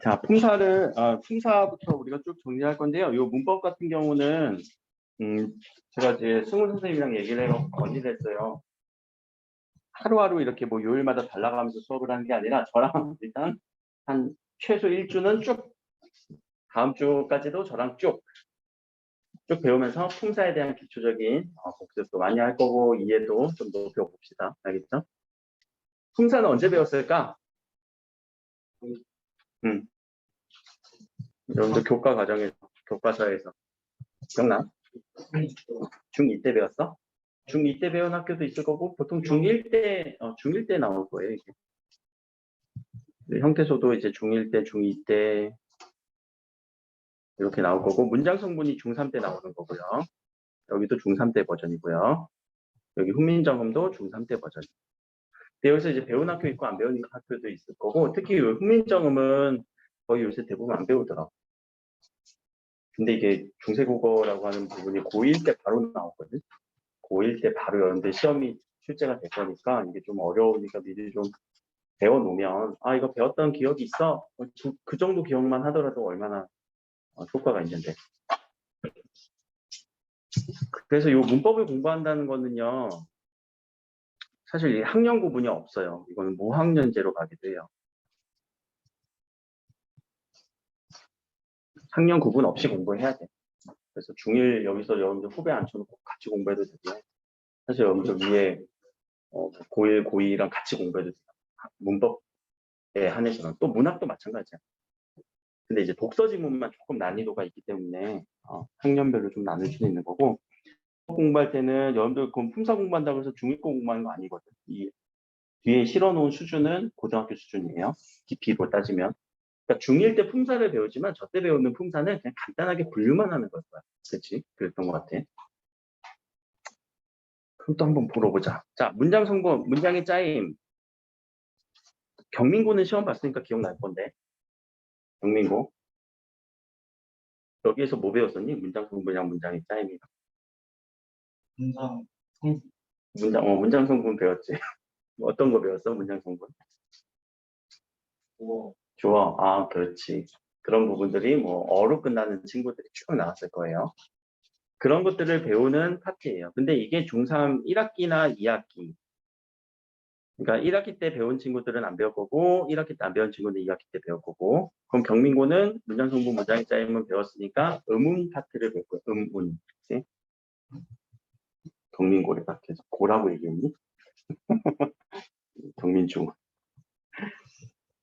자, 품사부터 우리가 쭉 정리할 건데요. 이 문법 같은 경우는, 제가 이제 승훈 선생님이랑 얘기를 해서 건의를 했어요. 하루하루 이렇게 뭐 요일마다 달라가면서 수업을 하는 게 아니라 저랑 일단 한 최소 1주는 쭉, 다음 주까지도 저랑 쭉 배우면서 품사에 대한 기초적인 복습도 많이 할 거고 이해도 좀 높여봅시다. 알겠죠? 품사는 언제 배웠을까? 여러분들 교과 과정에서, 교과서에서 기억나? 중2 때 배웠어? 중2 때 배운 학교도 있을 거고 보통 중1 때 나올 거예요. 이게. 형태소도 이제 중1 때, 중2 때 이렇게 나올 거고 문장 성분이 중3 때 나오는 거고요. 여기도 중3 때 버전이고요. 여기 훈민정음도 중3 때 버전. 근데 여기서 이제 배운 학교 있고 안 배운 학교도 있을 거고 특히 훈민정음은 거의 요새 대부분 안 배우더라고. 근데 이게 중세국어라고 하는 부분이 고1 때 바로 나오거든. 고1 때 바로 여러분들 시험이 출제가 될 거니까 이게 좀 어려우니까 미리 좀 배워놓으면 이거 배웠던 기억이 있어? 그 정도 기억만 하더라도 얼마나 효과가 있는데. 그래서 이 문법을 공부한다는 거는요. 사실 이 학년 구분이 없어요. 이거는 무학년제로 가기도 해요. 학년 구분 없이 공부해야 돼. 그래서 중1 여기서 여러분들 후배 앉혀놓고 같이 공부해도 되고요. 사실 여러분들 위에 고1, 고2랑 같이 공부해도 돼요. 문법에 한해서는. 또 문학도 마찬가지야. 근데 이제 독서 지문만 조금 난이도가 있기 때문에 학년별로 좀 나눌 수는 있는 거고 공부할 때는 여러분들 그럼 품사 공부한다고 해서 중1 거 공부하는 거 아니거든. 이 뒤에 실어놓은 수준은 고등학교 수준이에요. 깊이로 따지면. 그러니까 중1 때 품사를 배우지만 저 때 배우는 품사는 그냥 간단하게 분류만 하는 걸 거야. 그렇지? 그랬던 것 같아. 그럼 또 한번 보러 보자. 자, 문장 성분, 문장의 짜임. 경민고는 시험 봤으니까 기억날 건데. 경민고. 여기에서 뭐 배웠었니? 문장 성분이랑 문장의 짜임이랑. 문장 성분. 문장 성분 배웠지. 어떤 거 배웠어? 문장 성분? 주어. 그렇지. 그런 부분들이 뭐 어로 끝나는 친구들이 쭉 나왔을 거예요. 그런 것들을 배우는 파트예요. 근데 이게 중3 1학기나 2학기. 그러니까 1학기 때 배운 친구들은 안 배울 거고 1학기 때 안 배운 친구는 2학기 때 배울 거고 그럼 경민고는 문장 성분, 문장의 짜임을 배웠으니까 음운 파트를 배울 거예요. 음운. 그치? 경민고를 딱 해서 고라고 얘기했니? 경민중.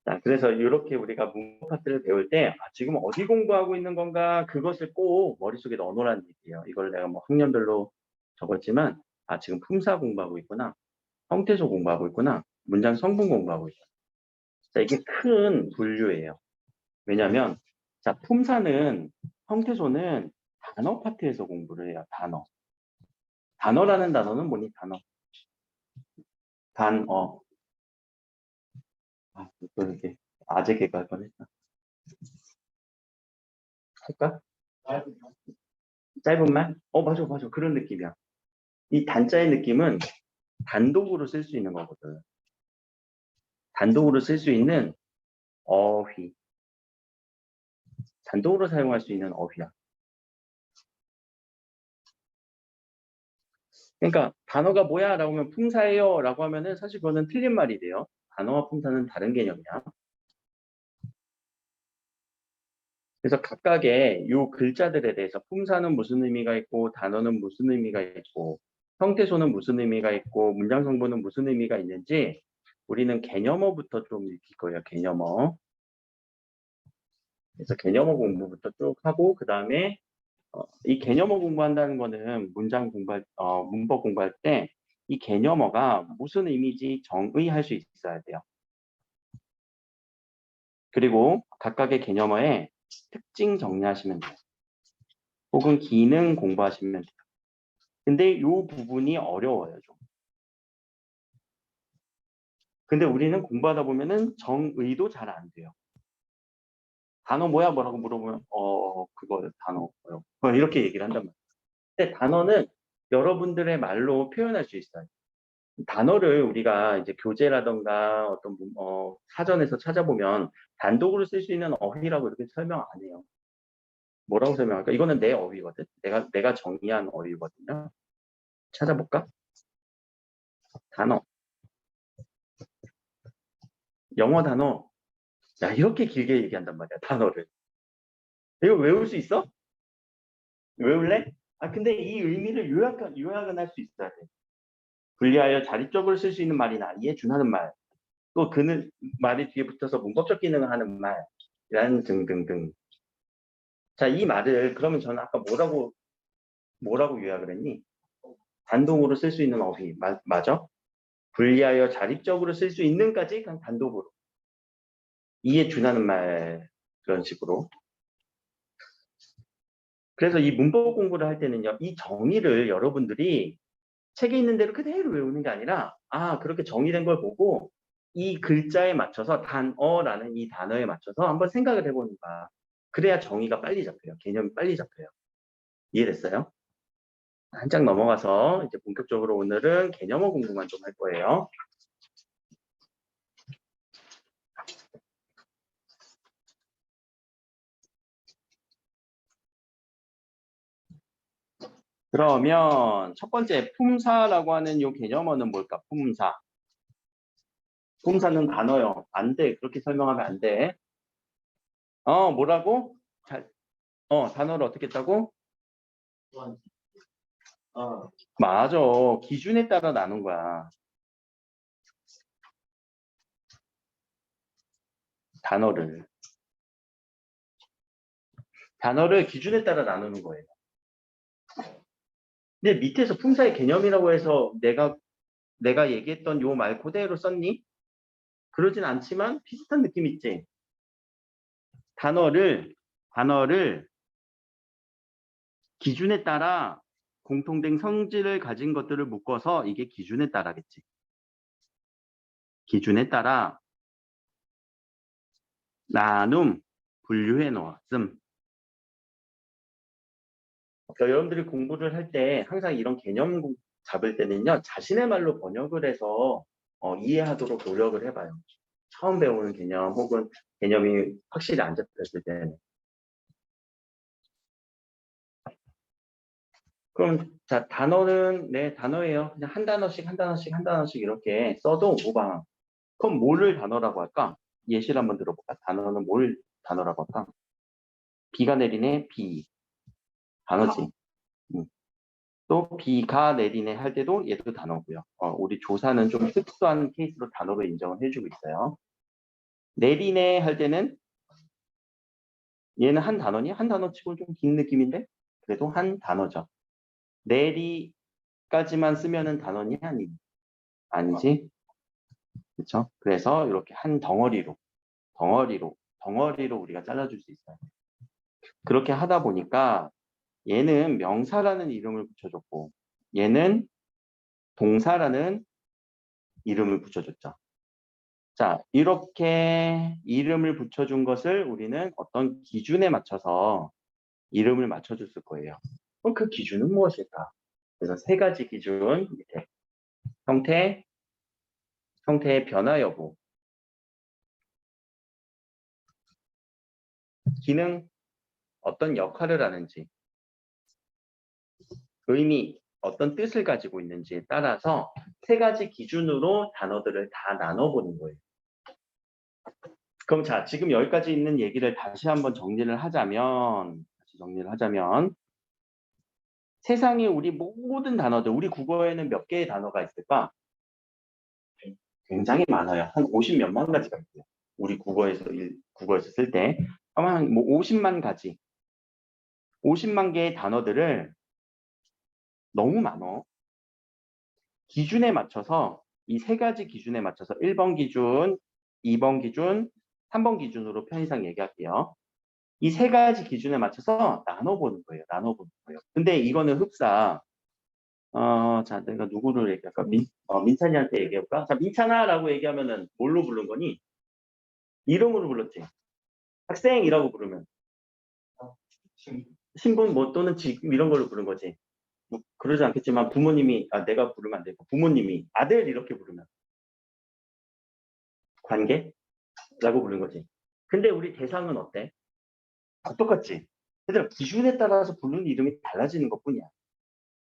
자, 그래서 이렇게 우리가 문법 파트를 배울 때 지금 어디 공부하고 있는 건가 그것을 꼭 머릿속에 넣어놓으라는 얘기예요. 이걸 내가 뭐 학년별로 적었지만 지금 품사 공부하고 있구나. 형태소 공부하고 있구나. 문장 성분 공부하고 있구나. 자, 이게 큰 분류예요. 왜냐하면 자, 품사는 형태소는 단어 파트에서 공부를 해요. 단어. 단어라는 단어는 뭐니? 단어. 또 이렇게 아재 개그 할 뻔했다. 할까? 짧은 말? 맞아. 그런 느낌이야. 이 단자의 느낌은 단독으로 쓸 수 있는 거거든. 단독으로 쓸 수 있는 어휘. 단독으로 사용할 수 있는 어휘야. 그러니까 단어가 뭐야? 라고 하면 품사예요. 라고 하면은 사실 그거는 틀린 말이 돼요. 단어와 품사는 다른 개념이야. 그래서 각각의 이 글자들에 대해서 품사는 무슨 의미가 있고 단어는 무슨 의미가 있고 형태소는 무슨 의미가 있고 문장 성분은 무슨 의미가 있는지 우리는 개념어부터 좀 익힐 거예요. 개념어. 그래서 개념어 공부부터 쭉 하고 그 다음에 이 개념어 공부한다는 거는 문법 공부할 때 이 개념어가 무슨 의미인지 정의할 수 있어야 돼요. 그리고 각각의 개념어의 특징 정리하시면 돼요. 혹은 기능 공부하시면 돼요. 근데 이 부분이 어려워요, 좀. 근데 우리는 공부하다 보면은 정의도 잘 안 돼요. 단어 뭐야? 뭐라고 물어보면, 그거 단어 뭐요? 이렇게 얘기를 한단 말이에요. 근데 단어는 여러분들의 말로 표현할 수 있어요. 단어를 우리가 이제 교재라던가 어떤 사전에서 찾아보면 단독으로 쓸 수 있는 어휘라고 이렇게 설명 안 해요. 뭐라고 설명할까? 이거는 내 어휘거든. 내가 정의한 어휘거든요. 찾아볼까? 단어. 영어 단어. 야, 이렇게 길게 얘기한단 말이야, 단어를. 이거 외울 수 있어? 외울래? 아, 근데 이 의미를 요약은 할 수 있어야 돼. 분리하여 자립적으로 쓸 수 있는 말이나 이에 준하는 말. 또 그는 말이 뒤에 붙어서 문법적 기능을 하는 말이라는 등등등. 자, 이 말을 그러면 저는 아까 뭐라고 요약을 했니? 단독으로 쓸 수 있는 어휘. 맞아? 분리하여 자립적으로 쓸 수 있는까지 그냥 단독으로. 이에 준하는 말 그런 식으로. 그래서 이 문법 공부를 할 때는요, 이 정의를 여러분들이 책에 있는 대로 그대로 외우는 게 아니라, 그렇게 정의된 걸 보고 이 글자에 맞춰서 단어라는 이 단어에 맞춰서 한번 생각을 해보는 거야. 그래야 정의가 빨리 잡혀요. 개념이 빨리 잡혀요. 이해됐어요? 한 장 넘어가서 이제 본격적으로 오늘은 개념어 공부만 좀 할 거예요. 그러면 첫 번째 품사라고 하는 이 개념어는 뭘까? 품사. 품사는 단어요. 안 돼. 그렇게 설명하면 안 돼. 뭐라고? 단어를 어떻게 했다고? 맞아. 기준에 따라 나눈 거야. 단어를 기준에 따라 나누는 거예요. 근데 밑에서 품사의 개념이라고 해서 내가 얘기했던 요 말 그대로 썼니? 그러진 않지만 비슷한 느낌 있지? 단어를 기준에 따라 공통된 성질을 가진 것들을 묶어서 이게 기준에 따라겠지. 기준에 따라 나눔, 분류해 놓았음. 여러분들이 공부를 할 때 항상 이런 개념 잡을 때는요, 자신의 말로 번역을 해서 이해하도록 노력을 해봐요. 처음 배우는 개념 혹은 개념이 확실히 안 잡혔을 때는. 그럼 자, 단어는 단어예요. 그냥 한 단어씩 이렇게 써도 모방. 그럼 뭐를 단어라고 할까? 예시를 한번 들어볼까? 단어는 뭘 단어라고 할까? 비가 내리네, 비. 단어지. 또 비가 내리네 할 때도 얘도 단어고요. 우리 조사는 좀 특수한 케이스로 단어로 인정을 해주고 있어요. 내리네 할 때는 얘는 한 단어니? 한 단어 치고는 좀 긴 느낌인데 그래도 한 단어죠. 내리까지만 쓰면은 단어니 아니지? 그렇죠? 그래서 이렇게 한 덩어리로 우리가 잘라줄 수 있어요. 그렇게 하다 보니까 얘는 명사라는 이름을 붙여줬고 얘는 동사라는 이름을 붙여줬죠. 자, 이렇게 이름을 붙여준 것을 우리는 어떤 기준에 맞춰서 이름을 맞춰줬을 거예요. 그럼 그 기준은 무엇일까? 그래서 세 가지 기준 밑에 형태의 변화 여부, 기능, 어떤 역할을 하는지, 의미, 어떤 뜻을 가지고 있는지에 따라서 세 가지 기준으로 단어들을 다 나눠보는 거예요. 그럼 자, 지금 여기까지 있는 얘기를 다시 한번 정리를 하자면 세상에 우리 모든 단어들, 우리 국어에는 몇 개의 단어가 있을까? 굉장히 많아요. 한 50몇만 가지가 있어요. 우리 국어에서 쓸 때 아마 뭐 50만 가지, 50만 개의 단어들을 너무 많어. 기준에 맞춰서 이 세 가지 기준에 맞춰서 1번 기준, 2번 기준, 3번 기준으로 편의상 얘기할게요. 이 세 가지 기준에 맞춰서 나눠보는 거예요. 근데 이거는 흡사. 자, 내가 누구를 얘기할까? 민찬이한테 얘기해볼까? 자, 민찬아라고 얘기하면은 뭘로 부른 거니? 이름으로 불렀지. 학생이라고 부르면 신분 뭐 또는 지금 이런 걸로 부른 거지. 뭐 그러지 않겠지만 부모님이 내가 부르면 안 되고 부모님이 아들 이렇게 부르면 관계라고 부르는 거지. 근데 우리 대상은 어때? 똑같지. 얘들아 기준에 따라서 부르는 이름이 달라지는 것뿐이야.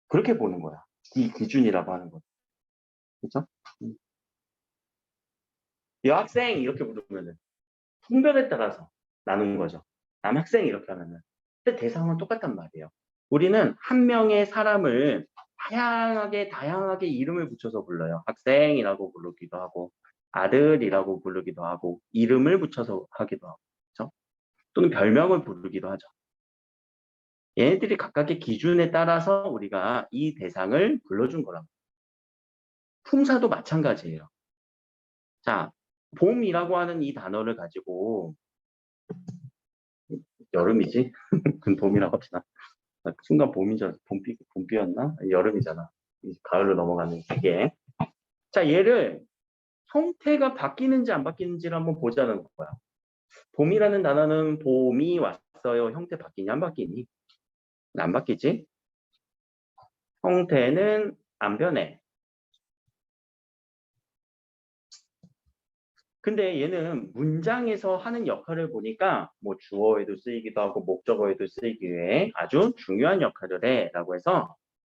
그렇게 보는 거야. 이 기준이라고 하는 거. 그렇죠? 여학생 이렇게 부르면은 성별에 따라서 나누는 거죠. 남학생 이렇게 하면은. 근데 대상은 똑같단 말이에요. 우리는 한 명의 사람을 다양하게 이름을 붙여서 불러요. 학생이라고 부르기도 하고, 아들이라고 부르기도 하고, 이름을 붙여서 하기도 하고, 그렇죠? 또는 별명을 부르기도 하죠. 얘네들이 각각의 기준에 따라서 우리가 이 대상을 불러준 거랍니다. 품사도 마찬가지예요. 자, 봄이라고 하는 이 단어를 가지고 여름이지? 그건 봄이라고 합시다. 순간 봄비였나? 여름이잖아. 이제 가을로 넘어가는 시기에. 자, 얘를 형태가 바뀌는지 안 바뀌는지를 한번 보자는 거야. 봄이라는 단어는 봄이 왔어요. 형태 바뀌니 안 바뀌니? 안 바뀌지? 형태는 안 변해. 근데 얘는 문장에서 하는 역할을 보니까 뭐 주어에도 쓰이기도 하고 목적어에도 쓰이기 위해 아주 중요한 역할을 해 라고 해서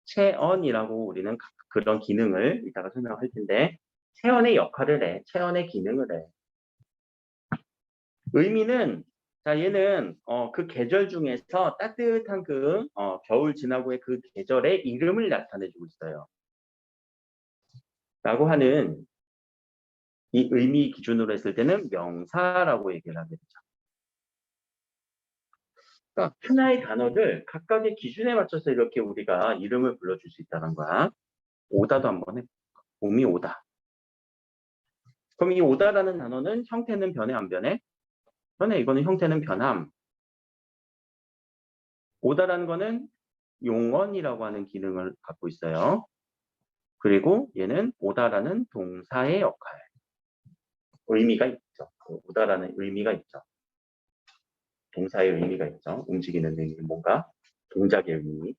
체언이라고 우리는 그런 기능을 이따가 설명할 텐데 체언의 역할을 해. 체언의 기능을 해. 의미는 자 얘는 그 계절 중에서 따뜻한 그 겨울 지나고의 그 계절의 이름을 나타내주고 있어요. 라고 하는 이 의미 기준으로 했을 때는 명사라고 얘기를 하게 되죠. 그러니까 하나의 단어를 각각의 기준에 맞춰서 이렇게 우리가 이름을 불러줄 수 있다는 거야. 오다도 한번 해볼까? 봄이 오다. 그럼 이 오다라는 단어는 형태는 변해 안 변해? 변해. 이거는 형태는 변함. 오다라는 거는 용언이라고 하는 기능을 갖고 있어요. 그리고 얘는 오다라는 동사의 역할. 의미가 있죠. 오다라는 의미가 있죠. 동사의 의미가 있죠. 움직이는 의미, 뭔가 동작의 의미.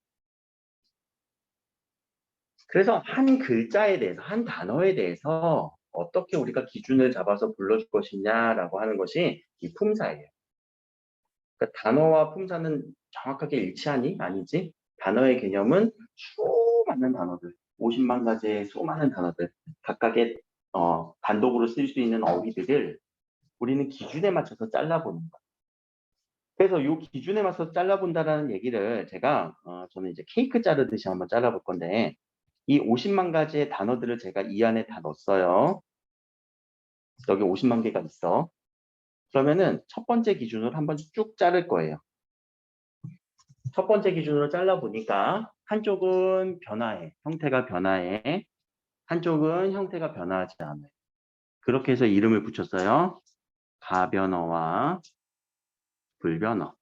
그래서 한 글자에 대해서, 한 단어에 대해서 어떻게 우리가 기준을 잡아서 불러줄 것이냐라고 하는 것이 이 품사예요. 그러니까 단어와 품사는 정확하게 일치하니? 아니지. 단어의 개념은 수많은 단어들, 50만 가지의 수많은 단어들, 각각의 단독으로 쓸 수 있는 어휘들을 우리는 기준에 맞춰서 잘라보는 거예요. 그래서 이 기준에 맞춰서 잘라본다라는 얘기를 제가 저는 이제 케이크 자르듯이 한번 잘라볼 건데 이 50만 가지의 단어들을 제가 이 안에 다 넣었어요. 여기 50만 개가 있어. 그러면은 첫 번째 기준으로 한번 쭉 자를 거예요. 첫 번째 기준으로 잘라보니까 한쪽은 변화해. 형태가 변화해. 한쪽은 형태가 변화하지 않아요. 그렇게 해서 이름을 붙였어요. 가변어와 불변어.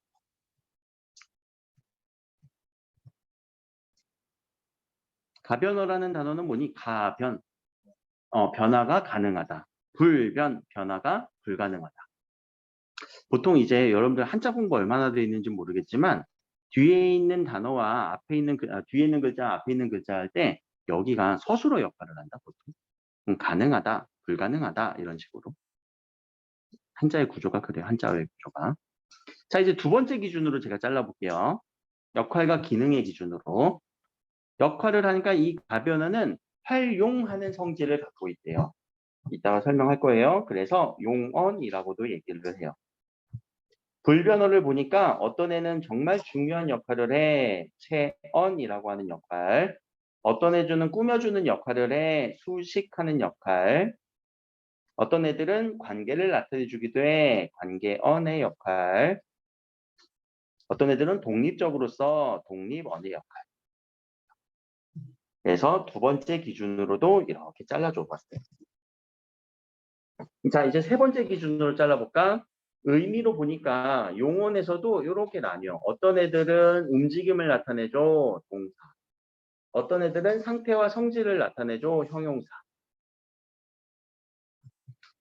가변어라는 단어는 뭐니? 가변. 변화가 가능하다. 불변, 변화가 불가능하다. 보통 이제 여러분들 한자 공부 얼마나 돼 있는지 모르겠지만 뒤에 있는 단어와 뒤에 있는 글자, 앞에 있는 글자 할 때 여기가 서술어 역할을 한다, 보통. 가능하다, 불가능하다 이런 식으로. 한자의 구조가 그래요. 한자의 구조가. 자, 이제 두 번째 기준으로 제가 잘라볼게요. 역할과 기능의 기준으로. 역할을 하니까 이 가변어는 활용하는 성질을 갖고 있대요. 이따가 설명할 거예요. 그래서 용언이라고도 얘기를 해요. 불변어를 보니까 어떤 애는 정말 중요한 역할을 해. 체언이라고 하는 역할. 어떤 애들은 꾸며주는 역할을 해. 수식하는 역할. 어떤 애들은 관계를 나타내주기도 해. 관계언의 역할. 어떤 애들은 독립적으로 써. 독립언의 역할. 그래서 두 번째 기준으로도 이렇게 잘라줘 봤어요. 자, 이제 세 번째 기준으로 잘라볼까? 의미로 보니까 용언에서도 이렇게 나뉘어. 어떤 애들은 움직임을 나타내줘. 동사. 어떤 애들은 상태와 성질을 나타내줘. 형용사.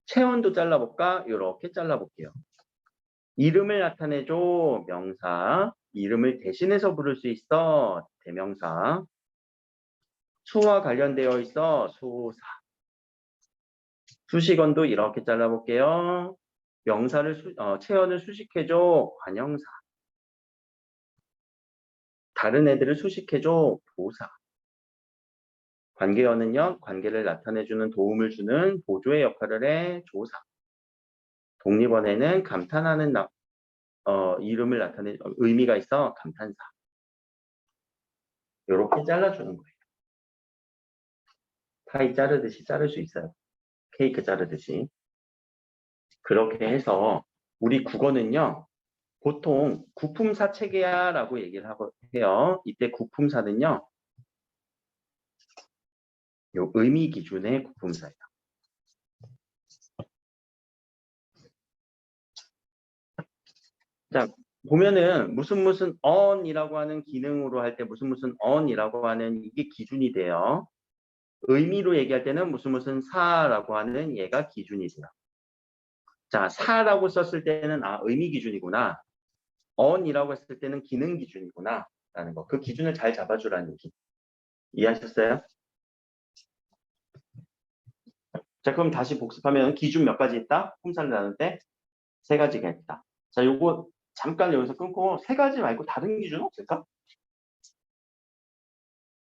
체언도 잘라볼까? 이렇게 잘라볼게요. 이름을 나타내줘. 명사. 이름을 대신해서 부를 수 있어. 대명사. 수와 관련되어 있어 소사. 수식원도 이렇게 잘라볼게요. 명사를 체언을 수식해줘 관형사. 다른 애들을 수식해줘 도사. 관계어는요, 관계를 나타내주는 도움을 주는 보조의 역할을 해 조사. 독립원에는 감탄하는 이름을 나타내 의미가 있어 감탄사. 이렇게 잘라주는 거예요. 파이 자르듯이 자를 수 있어요. 케이크 자르듯이. 그렇게 해서 우리 국어는요, 보통 구품사 체계야 라고 얘기를 해요. 이때 구품사는요, 요 의미 기준의 구품사예요. 자, 보면은 무슨 on이라고 하는 기능으로 할 때 무슨 on이라고 하는 이게 기준이 돼요. 의미로 얘기할 때는 무슨 사라고 하는 얘가 기준이 돼요. 자, 사라고 썼을 때는 의미 기준이구나. on이라고 했을 때는 기능 기준이구나 라는 거. 그 기준을 잘 잡아주라는 얘기. 이해하셨어요? 자, 그럼 다시 복습하면 기준 몇 가지 있다? 품사를 나눌 때 세 가지가 있다. 자, 요거 잠깐 여기서 끊고 세 가지 말고 다른 기준 없을까?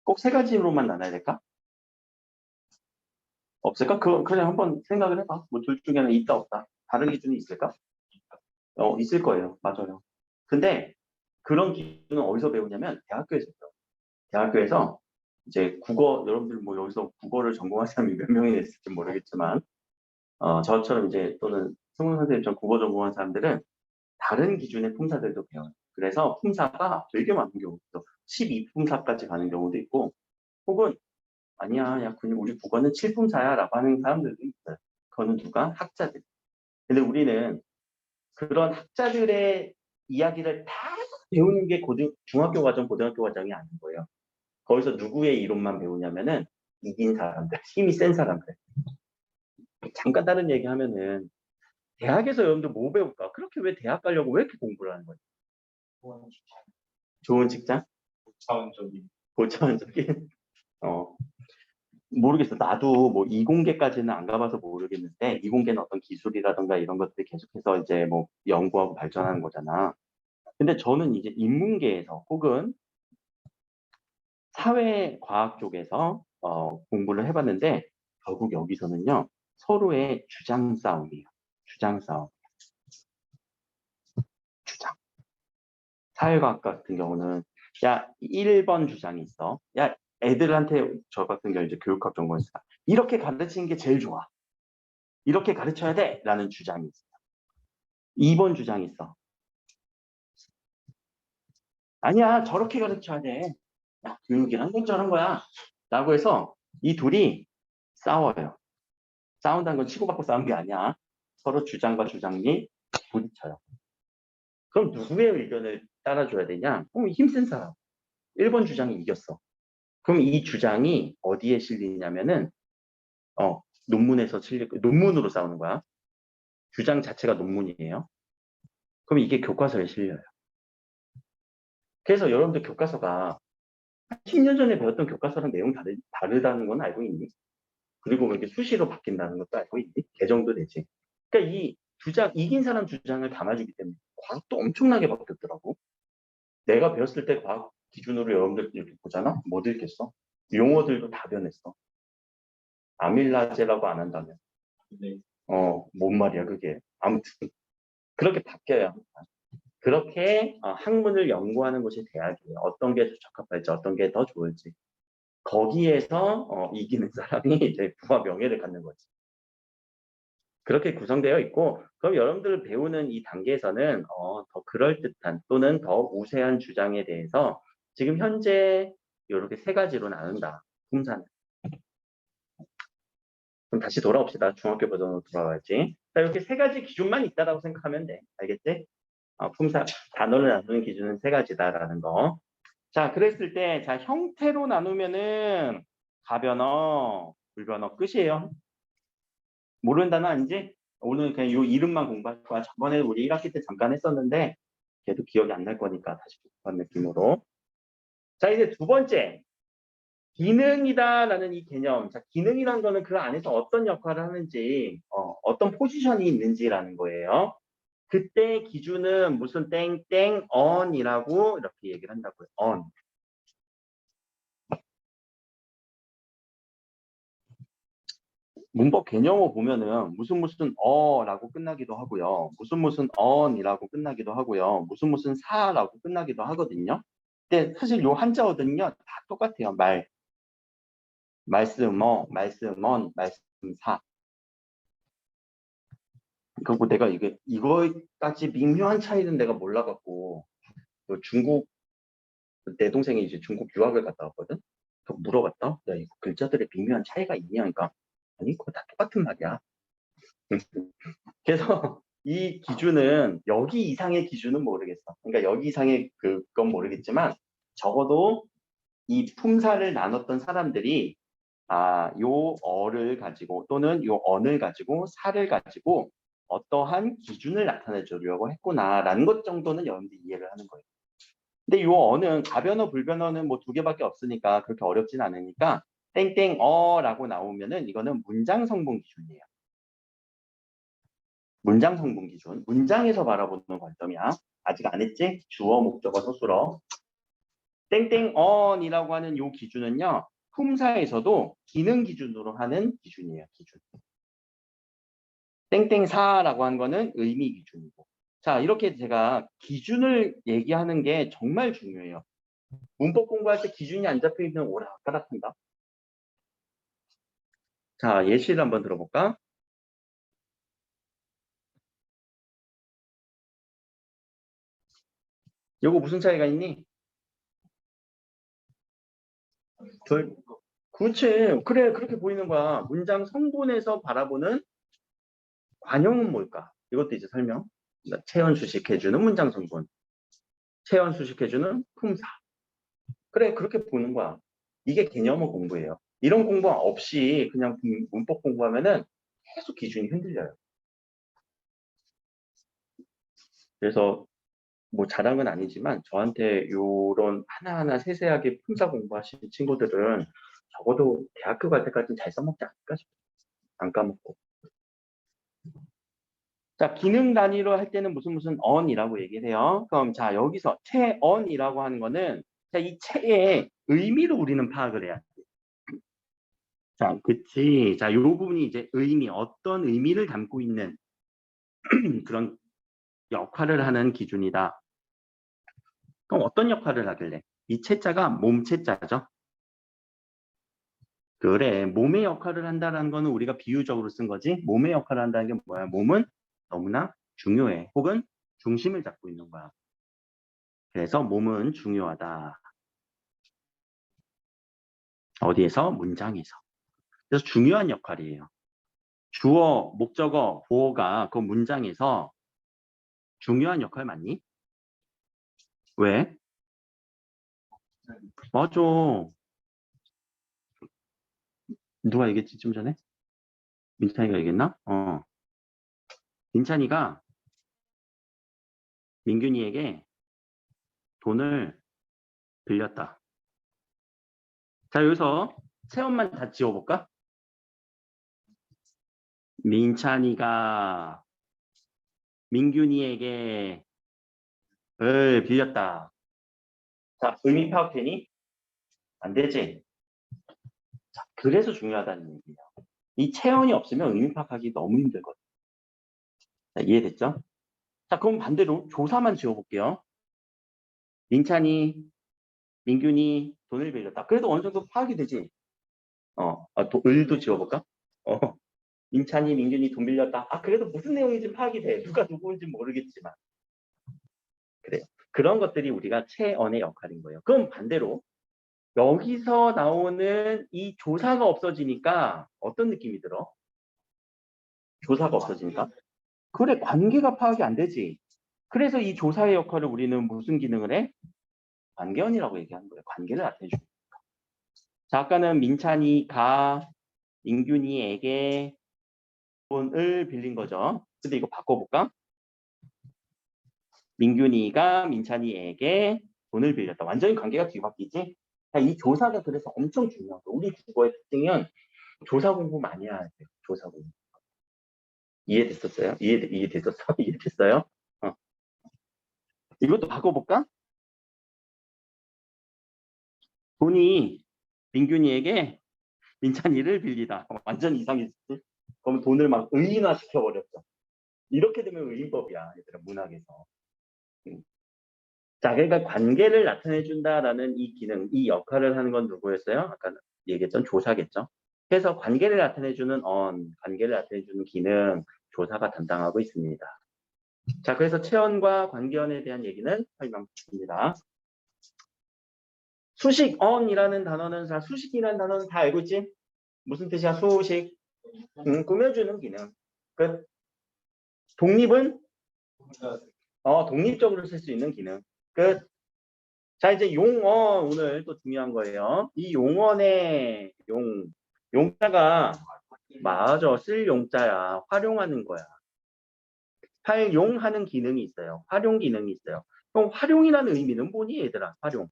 꼭 세 가지로만 나눠야 될까? 없을까? 그냥 한번 생각을 해봐. 뭐 둘 중에 하나 있다 없다. 다른 기준이 있을까? 있을 거예요. 맞아요. 근데 그런 기준은 어디서 배우냐면 대학교에서 배워요. 대학교에서 이제 국어, 여러분들 뭐 여기서 국어를 전공한 사람이 몇 명이 있을지 모르겠지만 저처럼 이제 또는 승훈 선생님처럼 국어 전공한 사람들은 다른 기준의 품사들도 배워요. 그래서 품사가 되게 많은 경우도 있어. 12품사까지 가는 경우도 있고 혹은 아니야, 야, 그냥 우리 국어는 7품사야 라고 하는 사람들도 있어요. 그거는 누가? 학자들. 근데 우리는 그런 학자들의 이야기를 다 배우는 게 중학교 과정, 고등학교 과정이 아닌 거예요. 거기서 누구의 이론만 배우냐면은 이긴 사람들, 힘이 센 사람들. 잠깐 다른 얘기 하면은 대학에서 여러분들 뭐 배울까? 그렇게 왜 대학 가려고 왜 이렇게 공부를 하는 거예요? 좋은 직장? 고차원적인? 모르겠어. 나도 뭐 이공계까지는 안 가봐서 모르겠는데 이공계는 어떤 기술이라든가 이런 것들이 계속해서 이제 뭐 연구하고 발전하는 거잖아. 근데 저는 이제 인문계에서 혹은 사회과학 쪽에서 공부를 해봤는데 결국 여기서는요 서로의 주장 싸움이에요. 주장 싸움. 주장. 사회과학 같은 경우는 야 1번 주장이 있어. 야 애들한테 저 같은 경우 이제 교육학 전공했어. 이렇게 가르치는 게 제일 좋아. 이렇게 가르쳐야 돼 라는 주장이 있어. 2번 주장이 있어. 아니야 저렇게 가르쳐야 돼. 야, 교육이란 건 저런 거야. 라고 해서 이 둘이 싸워요. 싸운다는 건 치고받고 싸운 게 아니야. 서로 주장과 주장이 부딪혀요. 그럼 누구의 의견을 따라줘야 되냐? 힘센 사람. 1번 주장이 이겼어. 그럼 이 주장이 어디에 실리냐면은 논문에서 논문으로 싸우는 거야. 주장 자체가 논문이에요. 그럼 이게 교과서에 실려요. 그래서 여러분들 교과서가 10년 전에 배웠던 교과서랑 내용 다르다는 건 알고 있니? 그리고 이렇게 수시로 바뀐다는 것도 알고 있니? 개정도 되지. 그러니까 이 주장, 이긴 사람 주장을 담아주기 때문에 과학도 엄청나게 바뀌었더라고. 내가 배웠을 때 과학 기준으로 여러분들 이렇게 보잖아? 못 읽겠어. 용어들도 다 변했어. 아밀라제라고 안 한다면. 네. 뭔 말이야, 그게. 아무튼. 그렇게 바뀌어요. 그렇게 학문을 연구하는 곳이 대학이에요. 어떤 게 더 적합할지, 어떤 게 더 좋을지. 거기에서 이기는 사람이 이제 부와 명예를 갖는 거지. 그렇게 구성되어 있고, 그럼 여러분들 배우는 이 단계에서는 더 그럴듯한 또는 더 우세한 주장에 대해서 지금 현재 이렇게 세 가지로 나눈다. 품사는. 그럼 다시 돌아옵시다. 중학교 버전으로 돌아가야지. 자, 이렇게 세 가지 기준만 있다라고 생각하면 돼. 알겠지? 품사 단어를 나누는 기준은 세 가지다라는 거. 자, 그랬을 때, 자, 형태로 나누면은 가변어, 불변어 끝이에요. 모르는 단어 아니지? 오늘 그냥 이 이름만 공부할 거야. 저번에 우리 1학기 때 잠깐 했었는데, 걔도 기억이 안 날 거니까 다시 복습한 느낌으로. 자, 이제 두 번째. 기능이다라는 이 개념. 자, 기능이라는 거는 그 안에서 어떤 역할을 하는지, 어떤 포지션이 있는지라는 거예요. 그때 기준은 무슨 땡땡 on이라고 이렇게 얘기를 한다고요. on. 문법 개념을 보면은 무슨 어라고 끝나기도 하고요. 무슨 on이라고 끝나기도 하고요. 무슨 사라고 끝나기도 하거든요. 근데 사실 요 한자어들은요 다 똑같아요. 말씀 말씀 말씀 사. 그리고 내가 이거까지 미묘한 차이는 내가 몰라갖고 중국 내 동생이 이제 중국 유학을 갔다 왔거든. 물어봤다. 야, 이거 글자들의 미묘한 차이가 있냐? 그러니까 아니 그거 다 똑같은 말이야. 그래서 이 기준은 여기 이상의 기준은 모르겠어. 그러니까 여기 이상의 그건 모르겠지만 적어도 이 품사를 나눴던 사람들이 요 어를 가지고 또는 요 언을 가지고 사를 가지고 어떠한 기준을 나타내 주려고 했구나라는 것 정도는 여러분들이 이해를 하는 거예요. 근데 요 어는 가변어 불변어는 뭐 두 개밖에 없으니까 그렇게 어렵진 않으니까 땡땡어라고 나오면은 이거는 문장 성분 기준이에요. 문장 성분 기준. 문장에서 바라보는 관점이야. 아직 안 했지? 주어, 목적어, 서술어. 땡땡언이라고 하는 요 기준은요. 품사에서도 기능 기준으로 하는 기준이에요. 기준. 땡땡사라고 하는 거는 의미 기준이고. 자, 이렇게 제가 기준을 얘기하는 게 정말 중요해요. 문법 공부할 때 기준이 안 잡혀 있는 오락가락한다. 자, 예시를 한번 들어볼까? 요거 무슨 차이가 있니? 그렇지. 그래, 그렇게 보이는 거야. 문장 성분에서 바라보는 관용은 뭘까? 이것도 이제 설명. 체현 수식해주는 문장 성분. 체현 수식해주는 품사. 그래, 그렇게 보는 거야. 이게 개념어 공부예요. 이런 공부 없이 그냥 문법 공부하면은 계속 기준이 흔들려요. 그래서 뭐 자랑은 아니지만 저한테 요런 하나하나 세세하게 품사 공부하신 친구들은 적어도 대학교 갈 때까지는 잘 써먹지 않을까 싶어요. 안 까먹고. 자, 기능 단위로 할 때는 무슨 on이라고 얘기를 해요. 그럼 자, 여기서 체on이라고 하는 거는 자, 이 체의 의미를 우리는 파악을 해야 돼. 자, 그치. 자, 요 부분이 이제 의미, 어떤 의미를 담고 있는 그런 역할을 하는 기준이다. 그럼 어떤 역할을 하길래? 이 체자가 몸체자죠. 그래, 몸의 역할을 한다는 거는 우리가 비유적으로 쓴 거지. 몸의 역할을 한다는 게 뭐야? 몸은 너무나 중요해. 혹은 중심을 잡고 있는 거야. 그래서 몸은 중요하다. 어디에서? 문장에서. 그래서 중요한 역할이에요. 주어, 목적어, 보어가 그 문장에서 중요한 역할 맞니? 왜? 맞아. 누가 얘기했지 좀 전에? 민찬이가 얘기했나? 민찬이가 민균이에게 돈을 빌렸다. 자, 여기서 체험만 다 지워볼까? 민찬이가 민균이에게 을 빌렸다. 자, 의미 파악되니? 안 되지? 자, 그래서 중요하다는 얘기예요. 이 체험이 없으면 의미 파악하기 너무 힘들거든. 자, 이해됐죠? 자, 그럼 반대로 조사만 지워볼게요. 민찬이, 민균이 돈을 빌렸다. 그래도 어느 정도 파악이 되지? 을도 지워볼까? 어, 민찬이, 민균이 돈 빌렸다. 그래도 무슨 내용인지 파악이 돼. 누가 누구인지 모르겠지만. 그래요. 그런 것들이 우리가 체언의 역할인 거예요. 그럼 반대로 여기서 나오는 이 조사가 없어지니까 어떤 느낌이 들어? 조사가 없어지니까? 그래, 관계가 파악이 안 되지. 그래서 이 조사의 역할을 우리는 무슨 기능을 해? 관계원이라고 얘기하는 거예요. 관계를 나타내주고. 자, 아까는 민찬이가 민균이에게 돈을 빌린 거죠. 근데 이거 바꿔볼까? 민균이가 민찬이에게 돈을 빌렸다. 완전히 관계가 뒤바뀌지. 이 조사가 그래서 엄청 중요한 거. 우리 국어의 특징은 조사 공부 많이 해야 돼요. 조사 공부. 이해됐었어요? 이해됐었어? 이해됐어요? 이것도 바꿔볼까? 돈이 민균이에게 민찬이를 빌리다. 완전 이상해졌지? 그럼 돈을 막 의인화 시켜버렸죠. 이렇게 되면 의인법이야, 얘들아, 문학에서. 자, 그러니까 관계를 나타내준다라는 이 기능, 이 역할을 하는 건 누구였어요? 아까 얘기했던 조사겠죠. 그래서 관계를 나타내주는 관계를 나타내주는 기능, 조사가 담당하고 있습니다. 자, 그래서 체언과 관계언에 대한 얘기는 설명드립니다. 수식, 언이라는 단어는 수식이라는 단어는 다 알고 있지? 무슨 뜻이야? 수식. 꾸며주는 기능. 끝. 독립은? 독립적으로 쓸 수 있는 기능. 끝. 자, 이제 용언 오늘 또 중요한 거예요. 이 용언의 용자가 맞아. 쓸 용자야. 활용하는 거야. 활용하는 기능이 있어요. 활용 기능이 있어요. 그럼 활용이라는 의미는 뭐니, 얘들아? 활용.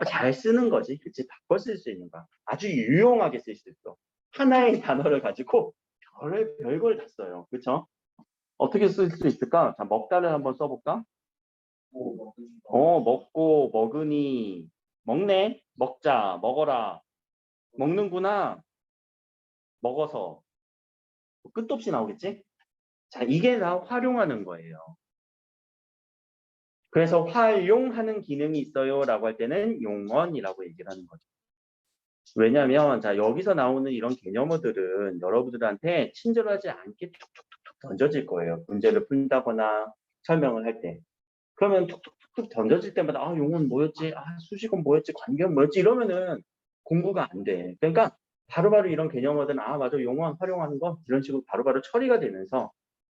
잘 쓰는 거지. 그치? 바꿔 쓸 수 있는 거야. 아주 유용하게 쓸 수 있어. 하나의 단어를 가지고 별걸 다 써요. 그쵸? 어떻게 쓸 수 있을까? 자, 먹다를 한번 써볼까? 먹고, 먹으니, 먹네, 먹자, 먹어라, 먹는구나, 먹어서. 끝도 없이 나오겠지? 자, 이게 다 활용하는 거예요. 그래서 활용하는 기능이 있어요 라고 할 때는 용언이라고 얘기를 하는 거죠. 왜냐하면 자, 여기서 나오는 이런 개념어들은 여러분들한테 친절하지 않게 툭툭툭툭 던져질 거예요. 문제를 푼다거나 설명을 할 때. 그러면 툭툭툭툭 던져질 때마다 용어는 뭐였지? 수식은 뭐였지? 관계는 뭐였지? 이러면은 공부가 안 돼. 그러니까 바로바로 이런 개념어들은 맞아. 용어 활용하는 거 이런 식으로 바로바로 처리가 되면서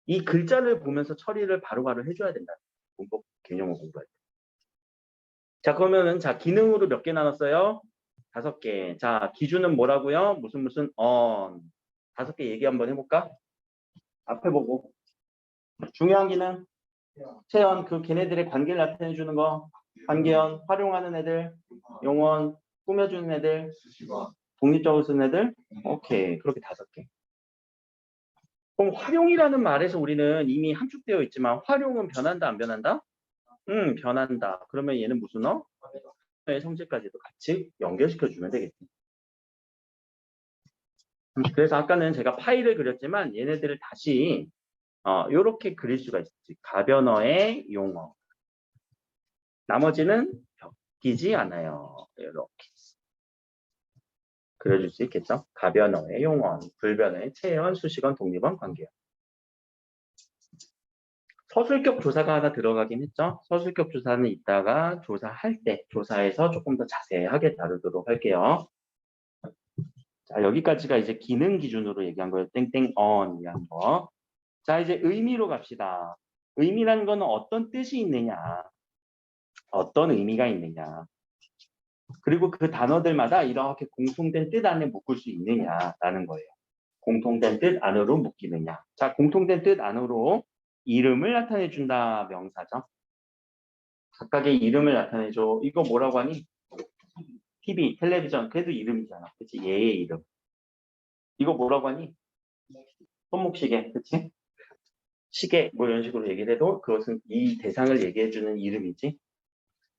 이 글자를 보면서 처리를 바로바로 해줘야 된다. 문법 개념어 공부할 때. 자, 그러면은 자, 기능으로 몇 개 나눴어요? 5개. 자, 기준은 뭐라고요? 무슨 on. 5개 얘기 한번 해볼까? 앞에 보고. 중요한 기능. 체언, 걔네들의 관계를 나타내 주는 거. 관계언, 활용하는 애들. 용언, 꾸며주는 애들. 독립적으로 쓰는 애들. 오케이. 그렇게 5개. 그럼 활용이라는 말에서 우리는 이미 함축되어 있지만 활용은 변한다, 안 변한다? 변한다. 그러면 얘는 무슨 의 성질까지도 같이 연결시켜주면 되겠지. 그래서 아까는 제가 파일을 그렸지만 얘네들을 다시 이렇게 그릴 수가 있지. 가변어의 용어. 나머지는 바뀌지 않아요. 이렇게 그려줄 수 있겠죠. 가변어의 용언, 불변어의 체언, 수식언, 독립언, 관계언. 서술격 조사가 하나 들어가긴 했죠. 서술격 조사는 이따가 조사할 때, 조사해서 조금 더 자세하게 다루도록 할게요. 자, 여기까지가 이제 기능 기준으로 얘기한 거예요. 땡땡언이란 거. 자, 이제 의미로 갑시다. 의미라는 거는 어떤 뜻이 있느냐, 어떤 의미가 있느냐, 그리고 그 단어들마다 이렇게 공통된 뜻 안에 묶을 수 있느냐라는 거예요. 공통된 뜻 안으로 묶이느냐. 자, 공통된 뜻 안으로 이름을 나타내 준다 명사죠. 각각의 이름을 나타내 줘. 이거 뭐라고 하니? TV, 텔레비전, 그래도 이름이잖아. 그치? 얘의 이름. 이거 뭐라고 하니? 손목시계, 그치? 시계, 뭐 이런 식으로 얘기를 해도 그것은 이 대상을 얘기해주는 이름이지.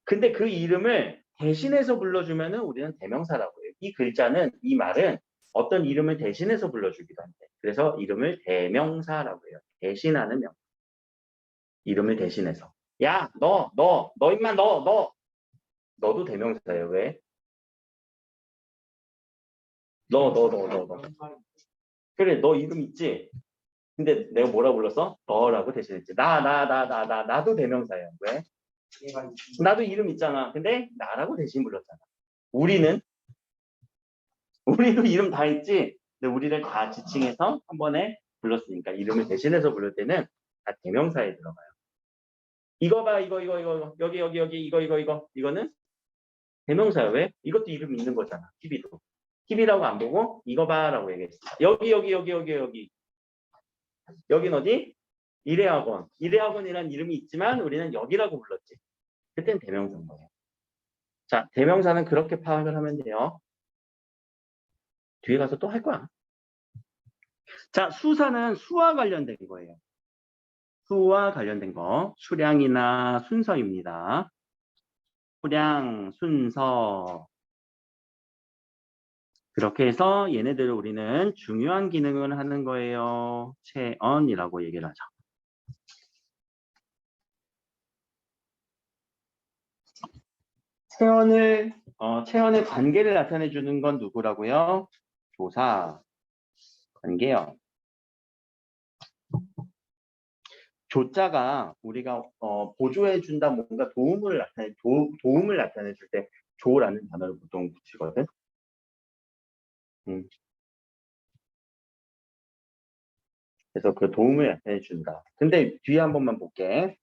근데 그 이름을 대신해서 불러주면은 우리는 대명사라고 해요. 이 글자는, 이 말은 어떤 이름을 대신해서 불러주기도 한대. 그래서 이름을 대명사라고 해요. 대신하는 명. 이름을 대신해서. 야, 너 임마, 너도 대명사예요. 왜? 너. 그래, 너 이름 있지? 근데 내가 뭐라 불렀어? 너라고 대신했지. 나도 대명사예요. 왜? 나도 이름 있잖아. 근데 나라고 대신 불렀잖아. 우리도 이름 다 있지? 근데 우리를 다 지칭해서 한 번에 불렀으니까 이름을 대신해서 부를 때는 다 대명사에 들어가요. 이거 봐, 이거, 여기, 이거는 대명사야. 왜? 이것도 이름 있는 거잖아. TV도. TV라고 안 보고 이거 봐라고 얘기했어. 여기. 여긴 어디? 일회학원. 일회학원이라는 이름이 있지만 우리는 여기라고 불렀지. 그때는 대명사인 거예요. 자, 대명사는 그렇게 파악을 하면 돼요. 뒤에 가서 또 할 거야. 자, 수사는 수와 관련된 거예요. 수와 관련된 거. 수량이나 순서입니다. 수량, 순서. 그렇게 해서 얘네들을 우리는 중요한 기능을 하는 거예요. 체언이라고 얘기를 하죠. 체언의 관계를 나타내 주는 건 누구라고요? 조사, 관계요. 조자가 우리가 보조해 준다, 뭔가 도움을 나타내 줄 때 조라는 단어를 보통 붙이거든. 그래서 그 도움을 나타내 준다. 근데 뒤에 한 번만 볼게.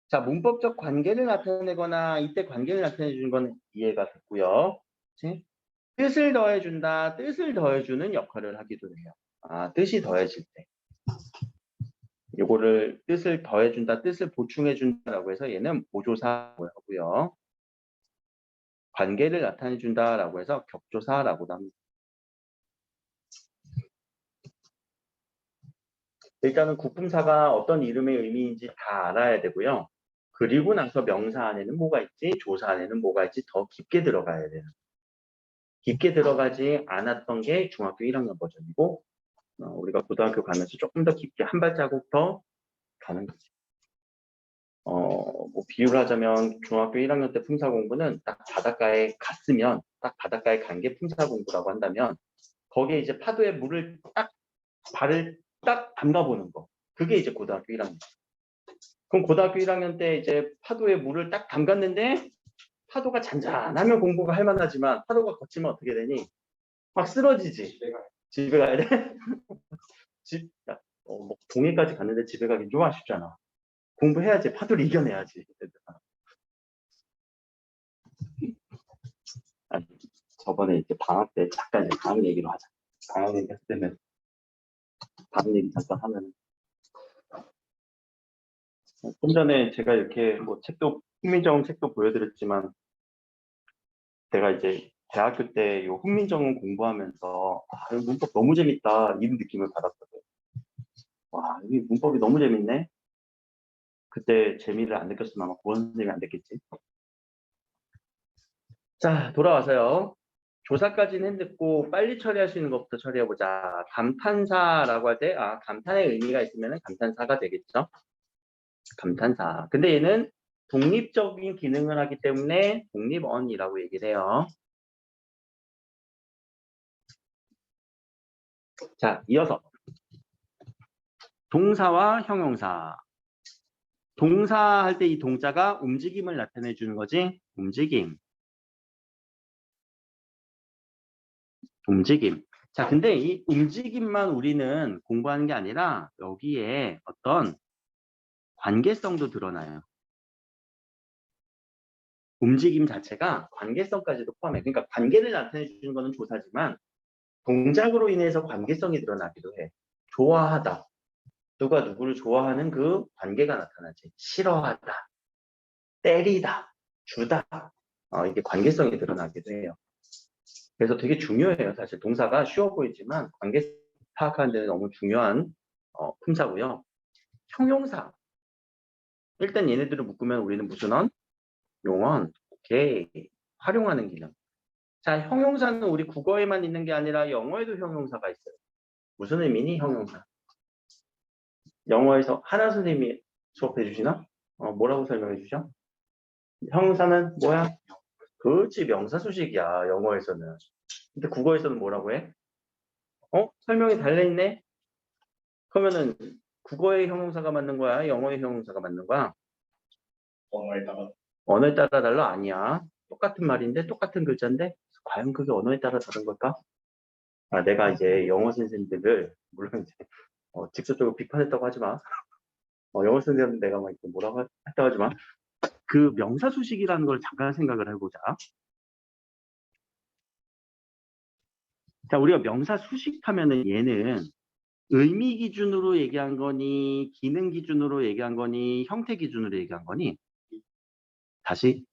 자, 문법적 관계를 나타내거나 이때 관계를 나타내 주는 건 이해가 됐고요. 그치? 뜻을 더해준다, 뜻을 더해주는 역할을 하기도 해요. 아, 뜻이 더해질 때. 요거를 뜻을 더해준다, 뜻을 보충해준다라고 해서 얘는 보조사라고 하고요. 관계를 나타내준다라고 해서 격조사라고도 합니다. 일단은 국분사가 어떤 이름의 의미인지 다 알아야 되고요. 그리고 나서 명사 안에는 뭐가 있지, 조사 안에는 뭐가 있지 더 깊게 들어가야 돼요. 깊게 들어가지 않았던 게 중학교 1학년 버전이고 우리가 고등학교 가면서 조금 더 깊게 한 발자국 더 가는 거지. 뭐 비유를 하자면 중학교 1학년 때 품사 공부는 딱 바닷가에 갔으면 딱 바닷가에 간 게 품사 공부라고 한다면 거기에 이제 파도에 물을 딱 발을 딱 담가보는 거. 그게 이제 고등학교 1학년. 그럼 고등학교 1학년 때 이제 파도에 물을 딱 담갔는데 파도가 잔잔하면 공부가 할 만하지만 파도가 거치면 어떻게 되니? 막 쓰러지지. 집에 가야 돼. 뭐 동해까지 갔는데 집에 가긴 좀 아쉽잖아. 공부해야지. 파도를 이겨내야지. 아니, 저번에 이제 방학 때 잠깐 방학 얘기로 하자. 방학 얘기 했을 때는 방학 얘기 잠깐 하면 좀 전에 제가 이렇게 뭐 책도 훈민정음 책도 보여드렸지만 제가 이제 대학교 때 이 훈민정음 공부하면서 이 문법 너무 재밌다 이런 느낌을 받았거든요. 와, 이 문법이 너무 재밌네. 그때 재미를 안 느꼈으면 아마 고원 선생님이 안 됐겠지. 자, 돌아와서요. 조사까지는 했고 빨리 처리할 수 있는 것부터 처리해보자. 감탄사라고 할 때 감탄의 의미가 있으면 감탄사가 되겠죠. 감탄사. 근데 얘는 독립적인 기능을 하기 때문에 독립언이라고 얘기를 해요. 자, 이어서 동사와 형용사. 동사 할 때 이 동자가 움직임을 나타내 주는 거지. 움직임. 자, 근데 이 움직임만 우리는 공부하는 게 아니라 여기에 어떤 관계성도 드러나요. 움직임 자체가 관계성까지도 포함해. 그러니까 관계를 나타내 주는 거는 조사지만 동작으로 인해서 관계성이 드러나기도 해. 좋아하다. 누가 누구를 좋아하는 그 관계가 나타나지. 싫어하다. 때리다. 주다. 이게 관계성이 드러나기도 해요. 그래서 되게 중요해요. 사실 동사가 쉬워 보이지만 관계 파악하는 데는 너무 중요한 품사고요. 형용사. 일단 얘네들을 묶으면 우리는 무슨 언? 용언. 오케이. 활용하는 기능. 자, 형용사는 우리 국어에만 있는 게 아니라 영어에도 형용사가 있어요. 무슨 의미니? 형용사. 영어에서 하나 선생님이 수업해 주시나? 뭐라고 설명해 주죠? 형용사는 뭐야? 그렇지, 명사수식이야, 영어에서는. 근데 국어에서는 뭐라고 해? 설명이 달려있네? 그러면은 국어의 형용사가 맞는 거야? 영어의 형용사가 맞는 거야? 언어에 따라 달라? 아니야. 똑같은 말인데 똑같은 글자인데 과연 그게 언어에 따라 다른 걸까? 내가 이제 영어 선생님들을 물론 이제 직접적으로 비판했다고 하지 마. 영어 선생님들 내가 막 이렇게 뭐라고 했다고 하지 마. 그 명사수식이라는 걸 잠깐 생각을 해보자. 자, 우리가 명사수식 하면은 얘는 의미 기준으로 얘기한 거니, 기능 기준으로 얘기한 거니, 형태 기준으로 얘기한 거니? 다시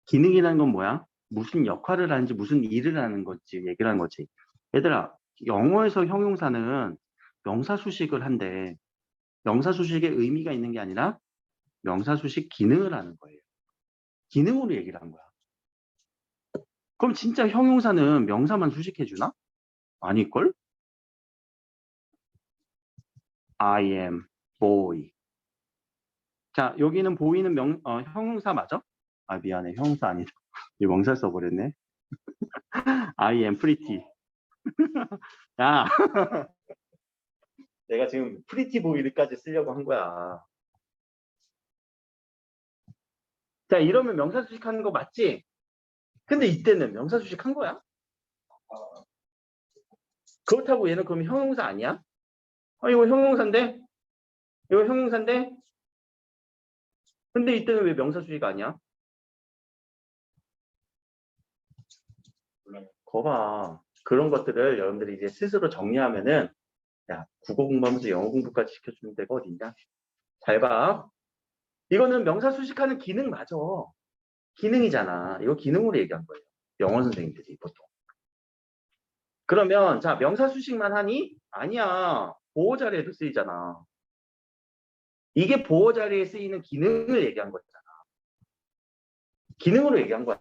기능이라는 건 뭐야? 무슨 역할을 하는지 무슨 일을 하는 건지 얘기를 하는 거지. 얘들아, 영어에서 형용사는 명사수식을 한데 명사수식에 의미가 있는 게 아니라 명사수식 기능을 하는 거예요. 기능으로 얘기를 한 거야. 그럼 진짜 형용사는 명사만 수식해주나? 아닐걸? I am boy. 자, 여기는 boy는 형용사 맞아? 아, 미안해. 형용사 아니다. 이 명사 써버렸네. I am pretty. 야, 내가 지금 pretty boy까지 쓰려고 한 거야. 자, 이러면 명사 수식하는 거 맞지? 근데 이때는 명사 수식한 거야? 그렇다고 얘는 그럼 형용사 아니야? 이거 형용사인데? 이거 형용사인데? 근데 이때는 왜 명사 수식 아니야? 거봐. 그런 것들을 여러분들이 이제 스스로 정리하면은, 야, 국어 공부하면서 영어 공부까지 시켜주는 데가 어딨냐? 잘 봐. 이거는 명사 수식하는 기능 맞아. 기능이잖아. 이거 기능으로 얘기한 거예요. 영어 선생님들이 보통. 그러면 자, 명사 수식만 하니? 아니야. 보호 자리에도 쓰이잖아. 이게 보호 자리에 쓰이는 기능을 얘기한 거잖아. 기능으로 얘기한 거야.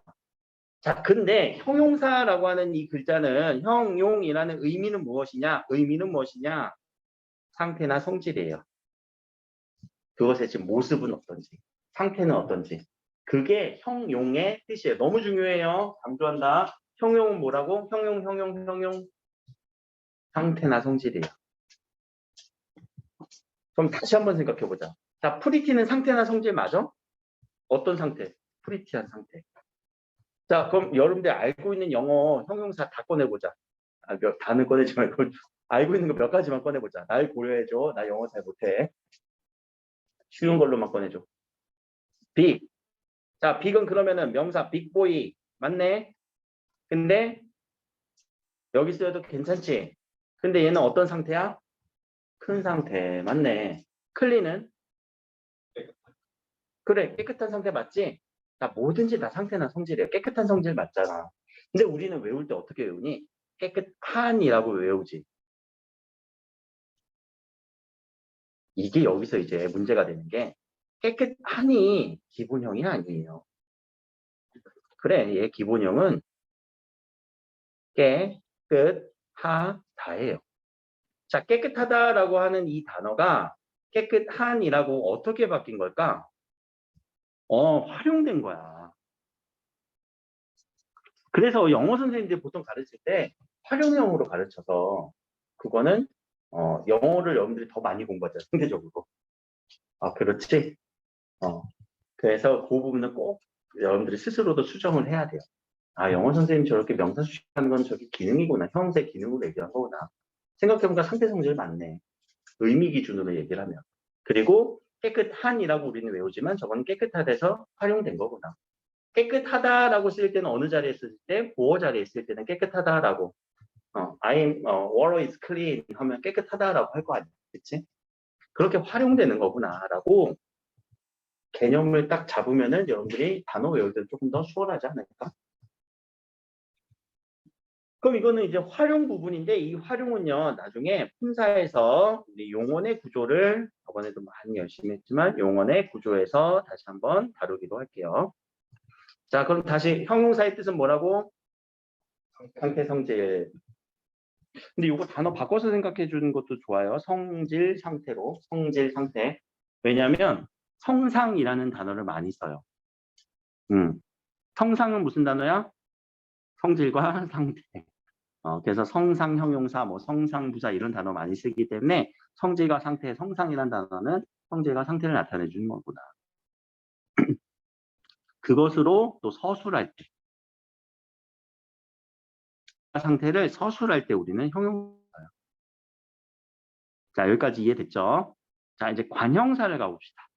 자, 근데 형용사라고 하는 이 글자는 형용이라는 의미는 무엇이냐? 의미는 무엇이냐? 상태나 성질이에요. 그것의 지금 모습은 어떤지, 상태는 어떤지. 그게 형용의 뜻이에요. 너무 중요해요. 강조한다. 형용은 뭐라고? 형용. 상태나 성질이에요. 그럼 다시 한번 생각해보자. 자, 프리티는 상태나 성질 맞아? 어떤 상태? 프리티한 상태. 자, 그럼 여러분들 알고 있는 영어 형용사 다 꺼내보자. 다는 꺼내지 말고 알고 있는 거 몇 가지만 꺼내보자. 날 고려해줘. 나 영어 잘 못해. 쉬운 걸로만 꺼내줘. 빅. 자, 빅은 그러면은 명사 빅보이 맞네. 근데 여기 쓰여도 괜찮지. 근데 얘는 어떤 상태야? 큰 상태 맞네. 클린은 그래 깨끗한 상태 맞지? 자, 뭐든지 다 상태나 성질이야. 깨끗한 성질 맞잖아. 근데 우리는 외울 때 어떻게 외우니? 깨끗한이라고 외우지. 이게 여기서 이제 문제가 되는 게 깨끗하니 기본형이 아니에요. 그래, 얘 기본형은 깨끗하다예요. 자, 깨끗하다라고 하는 이 단어가 깨끗한이라고 어떻게 바뀐 걸까? 활용된 거야. 그래서 영어 선생님들이 보통 가르칠 때 활용형으로 가르쳐서 그거는 영어를 여러분들이 더 많이 공부하죠. 상대적으로. 그렇지? 그래서 그 부분은 꼭 여러분들이 스스로도 수정을 해야 돼요. 영어 선생님 저렇게 명사 수식하는 건 저기 기능이구나. 형용사의 기능으로 얘기한 거구나. 생각해보니까 상대 성질 맞네. 의미 기준으로 얘기를 하면. 그리고 깨끗한이라고 우리는 외우지만 저건 깨끗하대서 활용된 거구나. 깨끗하다라고 쓸 때는 어느 자리에 쓸 때? 보호 자리에 쓸 때는 깨끗하다라고. water is clean 하면 깨끗하다라고 할 거 아니야. 그치? 그렇게 활용되는 거구나라고 개념을 딱 잡으면은 여러분들이 단어 외울 때 조금 더 수월하지 않을까? 그럼 이거는 이제 활용 부분인데 이 활용은요 나중에 품사에서 우리 용언의 구조를 저번에도 많이 열심히 했지만 용언의 구조에서 다시 한번 다루기로 할게요. 자, 그럼 다시 형용사의 뜻은 뭐라고? 상태, 성질. 근데 이거 단어 바꿔서 생각해 주는 것도 좋아요. 성질, 상태로. 성질, 상태. 왜냐하면 성상이라는 단어를 많이 써요. 성상은 무슨 단어야? 성질과 상태. 그래서 성상 형용사, 뭐 성상부사 이런 단어 많이 쓰기 때문에 성질과 상태, 성상이라는 단어는 성질과 상태를 나타내 주는 거구나. 그것으로 또 서술할 때 상태를 서술할 때 우리는 형용사예요. 자, 여기까지 이해됐죠? 자, 이제 관형사를 가봅시다.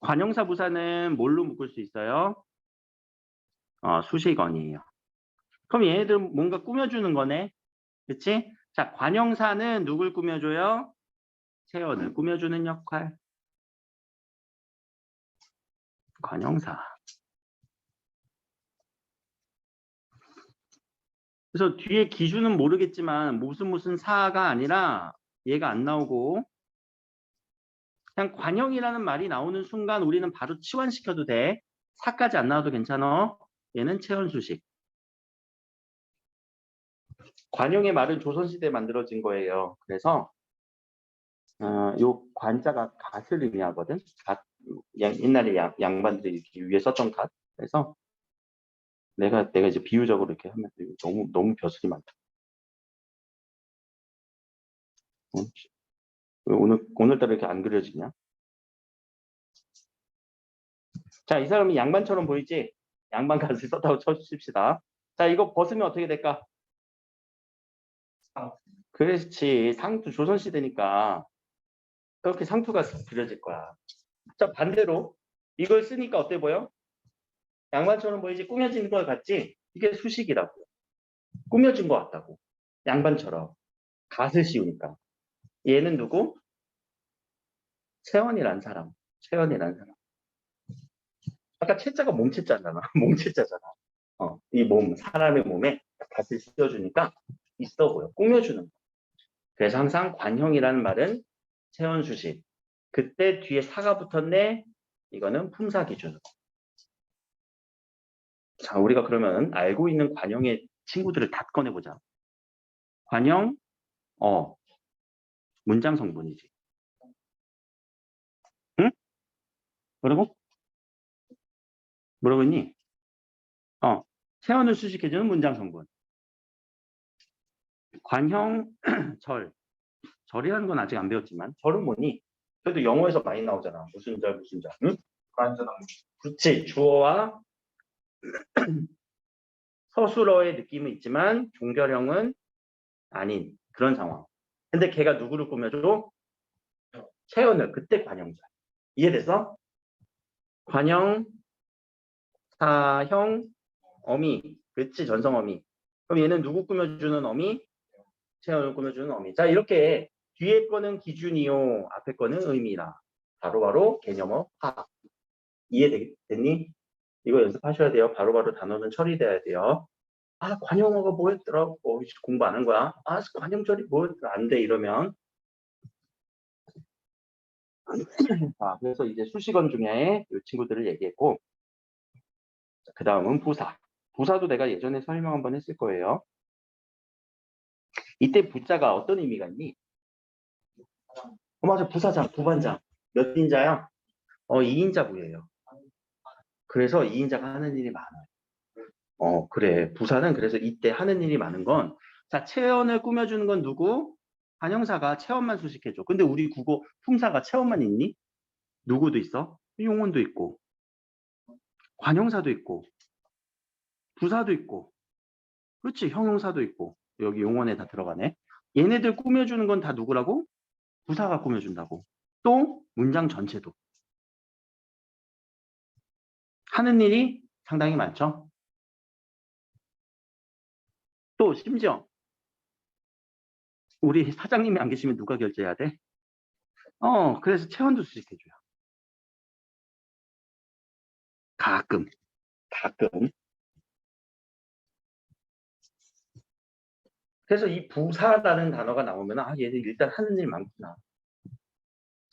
관형사 부사는 뭘로 묶을 수 있어요? 수식어니에요. 그럼 얘네들 뭔가 꾸며주는 거네. 그치? 자, 관형사는 누굴 꾸며줘요? 체언을 꾸며주는 역할. 관형사. 그래서 뒤에 기준은 모르겠지만 무슨 사가 아니라 얘가 안 나오고 그냥 관형이라는 말이 나오는 순간 우리는 바로 치환시켜도 돼. 사까지 안 나와도 괜찮아. 얘는 체언수식. 관형의 말은 조선시대에 만들어진 거예요. 그래서 요 관자가 갓을 의미하거든. 갓, 옛날에 양반들이 이렇게 위에 썼던 갓. 그래서 내가 이제 비유적으로 이렇게 하면 너무 벼슬이 많다. 오늘따라 이렇게 안 그려지냐? 자, 이 사람이 양반처럼 보이지? 양반 갓을 썼다고 쳐주십시다. 자, 이거 벗으면 어떻게 될까? 그렇지. 상투, 조선시대니까 그렇게 상투가 그려질 거야. 자, 반대로 이걸 쓰니까 어때 보여? 양반처럼 보이지? 꾸며진 것 같지? 이게 수식이라고. 꾸며진 것 같다고. 양반처럼. 갓을 씌우니까. 얘는 누구? 채원이란 사람. 채원이란 사람. 아까 채자가 몸채자잖아. 몸채자잖아. 이 몸, 사람의 몸에 갓을 씌워주니까 있어 보여. 꾸며주는 거. 그래서 항상 관형이라는 말은 채원수식. 그때 뒤에 사가 붙었네. 이거는 품사 기준으로. 자, 우리가 그러면 알고 있는 관형의 친구들을 다 꺼내보자. 관형, 문장 성분이지. 응? 뭐라고? 뭐라고 했니? 채원을 수식해주는 문장 성분. 관형, 절. 절이라는 건 아직 안 배웠지만 절은 뭐니? 그래도 영어에서 많이 나오잖아. 무슨 절, 무슨 절. 응? 그렇지. 주어와 서술어의 느낌은 있지만 종결형은 아닌 그런 상황. 근데 걔가 누구를 꾸며줘? 채연을. 그때 관형절. 이해됐어? 관형, 사형, 어미. 그렇지. 전성어미. 그럼 얘는 누구 꾸며주는 어미? 채연을 꾸며주는 어미. 자, 이렇게 뒤에 거는 기준이요. 앞에 거는 의미라. 바로바로 개념어 파. 이해됐니? 이거 연습하셔야 돼요. 바로바로 단어는 처리돼야 돼요. 아, 관형어가 뭐였더라? 공부 안 한 거야? 아, 관형절이 뭐였더라? 안 돼, 이러면. 자, 그래서 이제 수식어 중에 이 친구들을 얘기했고, 그 다음은 부사. 부사도 내가 예전에 설명 한번 했을 거예요. 이때 부자가 어떤 의미가 있니? 맞아, 부사장, 부반장. 몇 인자야? 2인자 부예요. 그래서 2인자가 하는 일이 많아요. 그래. 부사는 그래서 이때 하는 일이 많은 건, 자, 체언을 꾸며주는 건 누구? 관형사가 체언만 수식해줘. 근데 우리 국어 품사가 체언만 있니? 누구도 있어? 용언도 있고, 관형사도 있고, 부사도 있고, 그렇지, 형용사도 있고, 여기 용언에 다 들어가네. 얘네들 꾸며주는 건 다 누구라고? 부사가 꾸며준다고. 또 문장 전체도. 하는 일이 상당히 많죠. 또 심지어 우리 사장님이 안 계시면 누가 결제해야 돼? 그래서 체원도 수식해줘요. 가끔. 그래서 이 부사라는 단어가 나오면 얘는 일단 하는 일 많구나.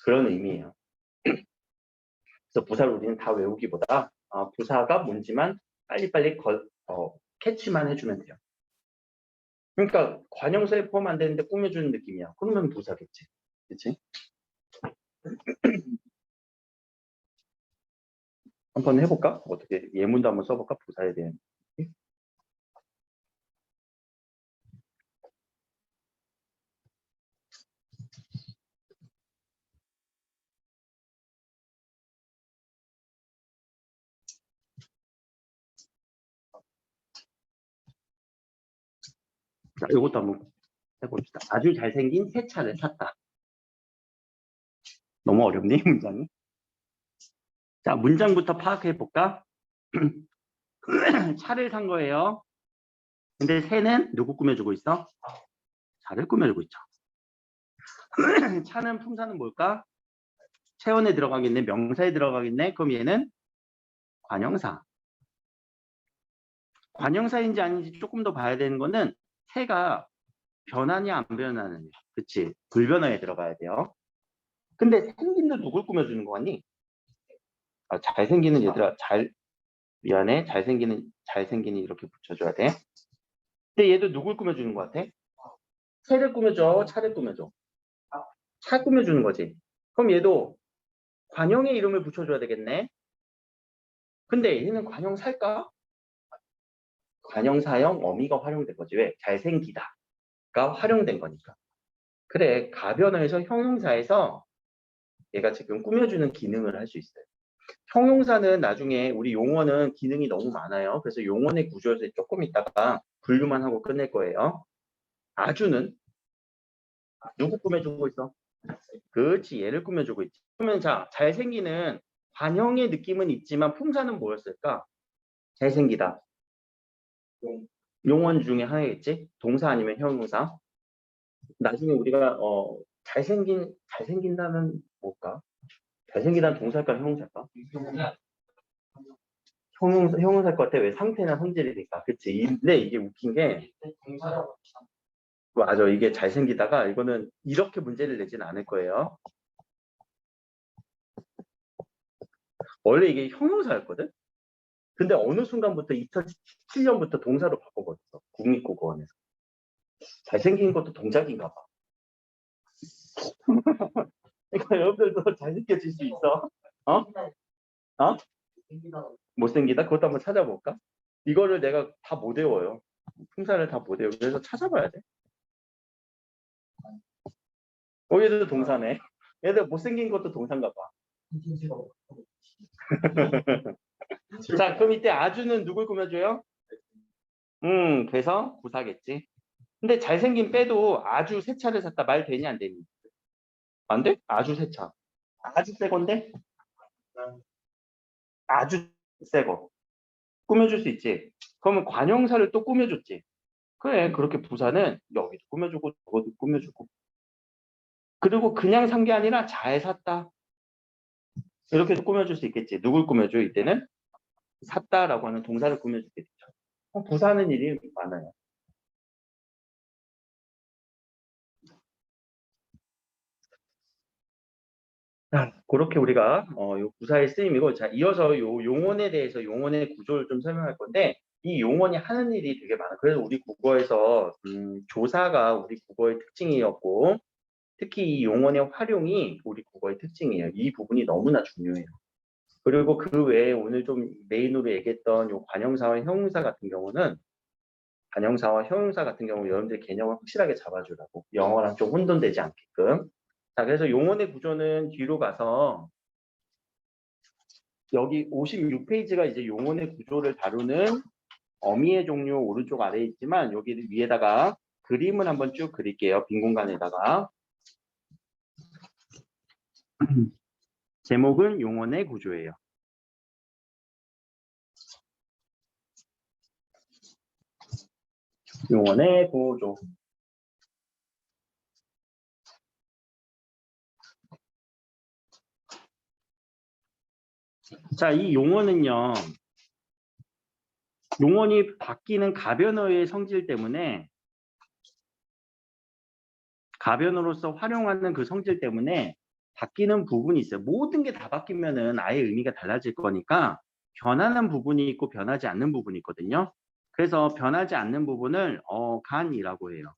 그런 의미예요. 그래서 부사를 우리는 다 외우기보다 부사가 뭔지만 빨리빨리 캐치만 해주면 돼요. 그러니까 관형사에 포함 안 되는데 꾸며주는 느낌이야. 그러면 부사겠지. 그치? 한번 해볼까? 어떻게 예문도 한번 써볼까? 부사에 대한. 자, 이것도 한번 해봅시다. 아주 잘생긴 새 차를 샀다. 너무 어렵니, 문장이? 자, 문장부터 파악해볼까? 차를 산 거예요. 근데 새는 누구 꾸며주고 있어? 차를 꾸며주고 있죠. 차는 품사는 뭘까? 체원에 들어가겠네, 명사에 들어가겠네. 그럼 얘는 관형사. 관형사인지 아닌지 조금 더 봐야 되는 거는 새가 변하냐 안 변하느냐. 그치? 불변화에 들어가야 돼요. 근데 생긴데 누굴 꾸며주는 거 같니? 아, 잘생기는 얘들아, 미안해. 잘생기는 이렇게 붙여줘야 돼. 근데 얘도 누굴 꾸며주는 거 같아? 새를 꾸며줘, 차를 꾸며줘. 차 꾸며주는 거지. 그럼 얘도 관형의 이름을 붙여줘야 되겠네. 근데 얘는 관형살까? 관형사형 어미가 활용된 거지. 왜? 잘생기다가 활용된 거니까. 그래, 가변어에서 형용사에서 얘가 지금 꾸며주는 기능을 할 수 있어요. 형용사는 나중에 우리 용어는 기능이 너무 많아요. 그래서 용어의 구조에서 조금 있다가 분류만 하고 끝낼 거예요. 아주는 누구 꾸며주고 있어? 그렇지, 얘를 꾸며주고 있지. 그러면 자, 잘생기는 관형의 느낌은 있지만 품사는 뭐였을까? 잘생기다. 용언 중에 하나겠지? 동사 아니면 형용사. 나중에 우리가 잘생긴다는 뭘까? 잘생기다는 동사일까 형용사일까? 형용사일 것 같아. 왜? 상태나 성질이니까. 그치? 근데 이게 웃긴 게 맞아. 이게 잘생기다가 이거는 이렇게 문제를 내지는 않을 거예요. 원래 이게 형용사였거든? 근데 어느 순간부터 2017년부터 동사로 바꿔버렸어. 국립국어원에서. 잘생긴 것도 동작인가 봐. 그러니까 여러분들도 잘생겨질 수 있어. 어? 어? 못생기다? 그것도 한번 찾아볼까? 이거를 내가 다 못 외워요. 품사를 다 못 외워. 그래서 찾아봐야 돼. 얘도 동사네. 얘들 못생긴 것도 동사인가 봐. 자, 그럼 이때 아주는 누굴 꾸며줘요? 그래서 부사겠지. 근데 잘생긴 빼도 아주 새 차를 샀다 말 되니 안 되니? 안 돼? 아주 새 차. 아주 새 건데? 아주 새 거. 꾸며줄 수 있지. 그러면 관형사를 또 꾸며줬지. 그래, 그렇게 부사는 여기도 꾸며주고 저것도 꾸며주고. 그리고 그냥 산 게 아니라 잘 샀다. 이렇게도 꾸며줄 수 있겠지. 누굴 꾸며줘? 이때는 샀다라고 하는 동사를 꾸며주겠죠. 부사하는 일이 많아요. 자, 그렇게 우리가 요 부사의 쓰임이고, 자, 이어서 요 용언에 대해서 용언의 구조를 좀 설명할 건데, 이 용언이 하는 일이 되게 많아. 그래서 우리 국어에서 조사가 우리 국어의 특징이었고, 특히 이 용언의 활용이 우리 국어의 특징이에요. 이 부분이 너무나 중요해요. 그리고 그 외에 오늘 좀 메인으로 얘기했던 요 관형사와 형용사 같은 경우는 여러분들 개념을 확실하게 잡아주라고. 영어랑 좀 혼돈되지 않게끔. 자, 그래서 용언의 구조는 뒤로 가서 여기 56페이지가 이제 용언의 구조를 다루는 어미의 종류 오른쪽 아래에 있지만 여기 위에다가 그림을 한번 쭉 그릴게요. 빈 공간에다가. 제목은 용언의 구조예요. 용언의 구조. 자, 이 용언은요. 용언이 바뀌는 가변어의 성질 때문에 가변어로서 활용하는 그 성질 때문에 바뀌는 부분이 있어요. 모든 게 다 바뀌면은 아예 의미가 달라질 거니까 변하는 부분이 있고 변하지 않는 부분이 있거든요. 그래서 변하지 않는 부분을 어간이라고 해요.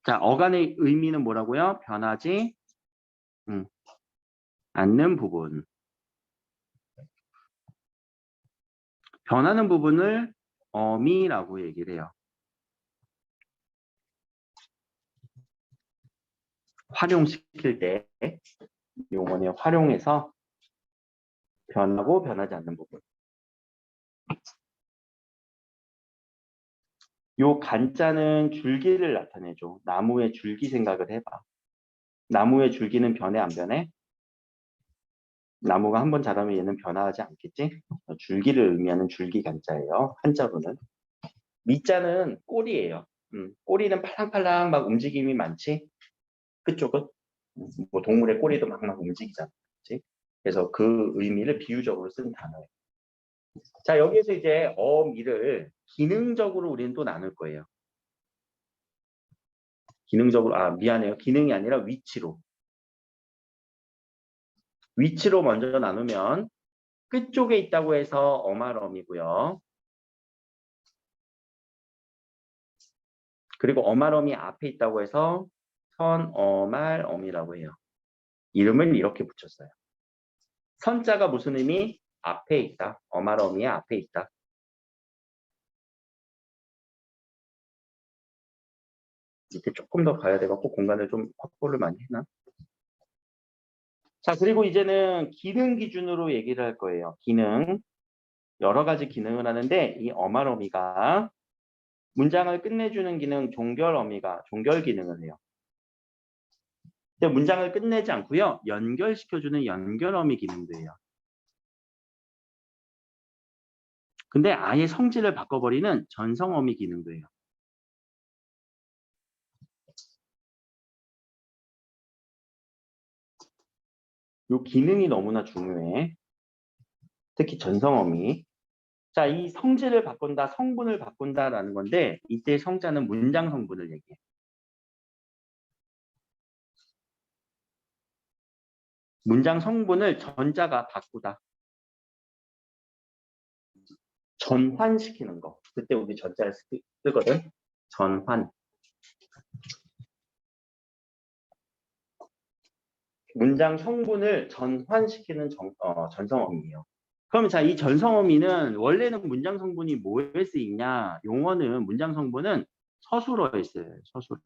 자, 어간의 의미는 뭐라고요? 변하지 않는 부분. 변하는 부분을 어미라고 얘기를 해요. 활용시킬 때 용언에 활용해서 변하고 변하지 않는 부분. 요 간자는 줄기를 나타내죠. 나무의 줄기 생각을 해봐. 나무의 줄기는 변해 안 변해? 나무가 한번 자라면 얘는 변화하지 않겠지? 줄기를 의미하는 줄기 간자예요. 한자로는. 미자는 꼬리예요. 꼬리는 팔랑팔랑 막 움직임이 많지? 그쪽은? 뭐 동물의 꼬리도 막 움직이잖아. 그치? 그래서 그 의미를 비유적으로 쓴 단어예요. 자, 여기에서 이제 어미를 기능적으로 우리는 또 나눌 거예요. 기능적으로, 미안해요. 기능이 아니라 위치로. 위치로 먼저 나누면 끝쪽에 있다고 해서 어말어미고요. 그리고 어말어미 앞에 있다고 해서 선어말어미라고 해요. 이름을 이렇게 붙였어요. 선자가 무슨 의미? 앞에 있다. 어말어미의 앞에 있다. 이렇게 조금 더 가야 돼갖고 공간을 좀 확보를 많이 해놔. 자, 그리고 이제는 기능 기준으로 얘기를 할 거예요. 기능. 여러 가지 기능을 하는데 이 어말어미가 문장을 끝내주는 기능 종결어미가 종결 기능을 해요. 근데 문장을 끝내지 않고요. 연결시켜주는 연결어미 기능도 해요. 근데 아예 성질을 바꿔버리는 전성어미 기능도 해요. 이 기능이 너무나 중요해. 특히 전성어미. 자, 이 성질을 바꾼다, 성분을 바꾼다라는 건데 이때 성자는 문장 성분을 얘기해. 문장 성분을 전자가 바꾸다. 전환시키는 거. 그때 우리 전자를 쓰거든. 전환. 문장 성분을 전환시키는 전성어미예요. 그럼 자, 이 전성어미는 원래는 문장 성분이 뭐에 쓰이냐? 용어는 문장 성분은 서술어에 쓰여요. 서술어.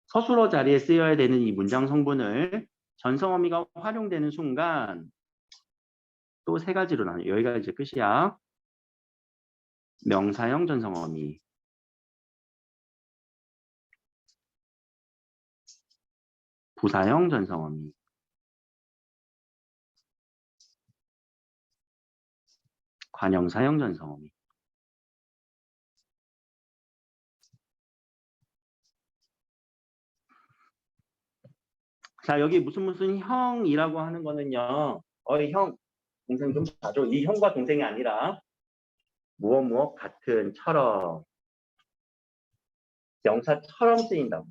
서술어 자리에 쓰여야 되는 이 문장 성분을 전성어미가 활용되는 순간 또 세 가지로 나눠요. 여기가 이제 끝이야. 명사형 전성어미, 부사형 전성어미, 관형사형 전성어미. 자, 여기 무슨 형이라고 하는 거는요. 형, 동생 좀 봐줘. 이 형과 동생이 아니라 무엇 같은, 처럼. 명사처럼 쓰인다고.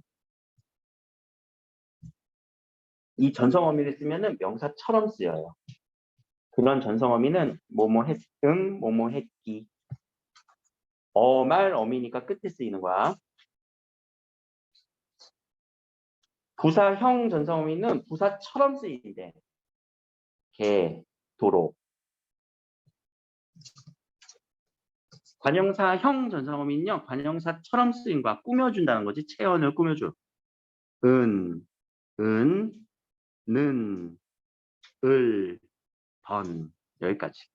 이 전성어미를 쓰면은 명사처럼 쓰여요. 그런 전성어미는 뭐뭐 했음, 뭐뭐 했기. 어말 어미니까 끝에 쓰이는 거야. 부사형 전성어미는 부사처럼 쓰이는데 개, 도로. 관형사형 전성어미는요. 관형사처럼 쓰인 거야. 꾸며준다는 거지. 체언을 꾸며줘. 은, 는, 을, 던. 여기까지.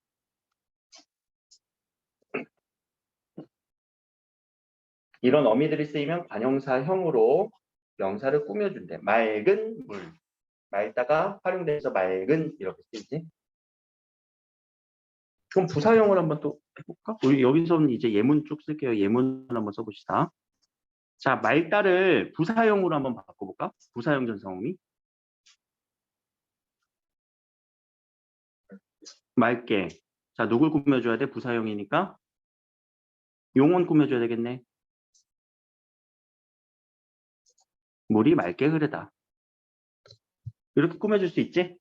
이런 어미들이 쓰이면 관형사형으로 명사를 꾸며준대. 맑은 물. 맑다가 활용돼서 맑은 이렇게 쓰이지. 그럼 부사형을 한번 또 해볼까? 우리 여기서는 이제 예문 쭉 쓸게요. 예문을 한번 써봅시다. 자, 맑다를 부사형으로 한번 바꿔볼까? 부사형 전성어미. 맑게. 자, 누굴 꾸며줘야 돼? 부사형이니까. 용언 꾸며줘야 되겠네. 물이 맑게 흐르다. 이렇게 꾸며줄 수 있지?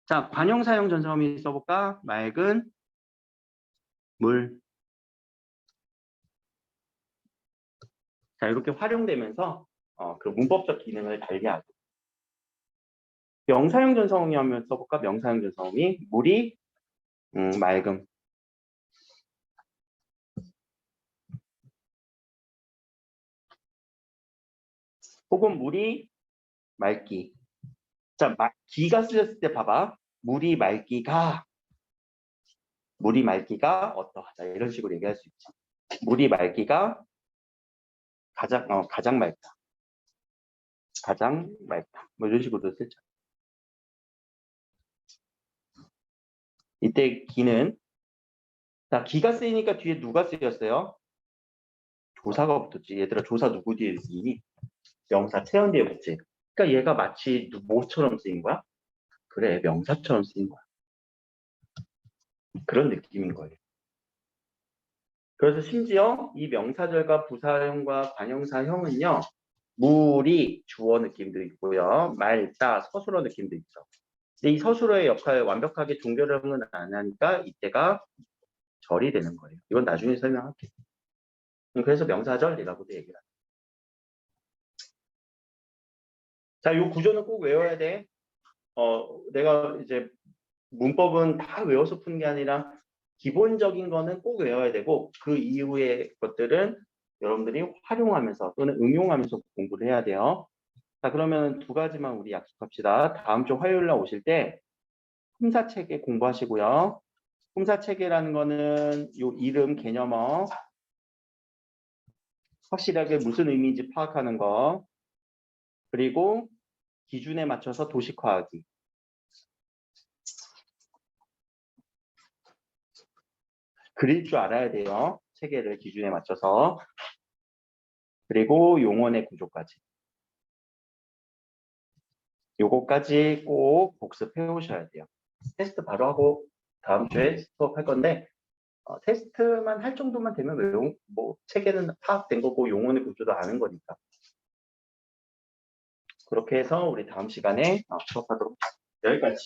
자, 관형사형 전성어미 써볼까? 맑은 물. 자, 이렇게 활용되면서 그 문법적 기능을 달리하고. 명사형 전성어미 하면 써볼까? 명사형 전성어미. 물이 맑음. 혹은 물이 맑기. 자, 기가 쓰였을 때 봐봐. 물이 맑기가 어떠하다. 이런 식으로 얘기할 수 있지. 물이 맑기가 가장 맑다. 가장 맑다. 뭐 이런 식으로 쓰죠. 이때 기는 자, 기가 쓰이니까 뒤에 누가 쓰였어요? 조사가 붙었지. 얘들아, 조사 누구 뒤에 쓰이니? 명사 체언 뒤에 붙지. 그러니까 얘가 마치 뭐처럼 쓰인 거야? 그래, 명사처럼 쓰인 거야. 그런 느낌인 거예요. 그래서 심지어 이 명사절과 부사형과 관형사형은요, 물이 주어 느낌도 있고요, 맑다, 서술어 느낌도 있죠. 근데 이 서술어의 역할을 완벽하게 종결형은 안 하니까 이때가 절이 되는 거예요. 이건 나중에 설명할게요. 그래서 명사절이라고도 얘기를 합니다. 자, 이 구조는 꼭 외워야 돼. 내가 이제 문법은 다 외워서 푸는 게 아니라 기본적인 거는 꼭 외워야 되고 그 이후의 것들은 여러분들이 활용하면서 또는 응용하면서 공부를 해야 돼요. 자, 그러면 두 가지만 우리 약속합시다. 다음 주 화요일 날 오실 때 품사체계 공부하시고요. 품사체계라는 거는 요 이름, 개념어 확실하게 무슨 의미인지 파악하는 거, 그리고 기준에 맞춰서 도식화하기. 그릴 줄 알아야 돼요. 체계를 기준에 맞춰서. 그리고 용언의 구조까지. 요거까지 꼭 복습해 오셔야 돼요. 테스트 바로 하고 다음 주에 수업할 건데 테스트만 할 정도만 되면 뭐 체계는 파악된 거고 용언의 구조도 아는 거니까. 그렇게 해서 우리 다음 시간에 수업하도록 하겠습니다. 여기까지.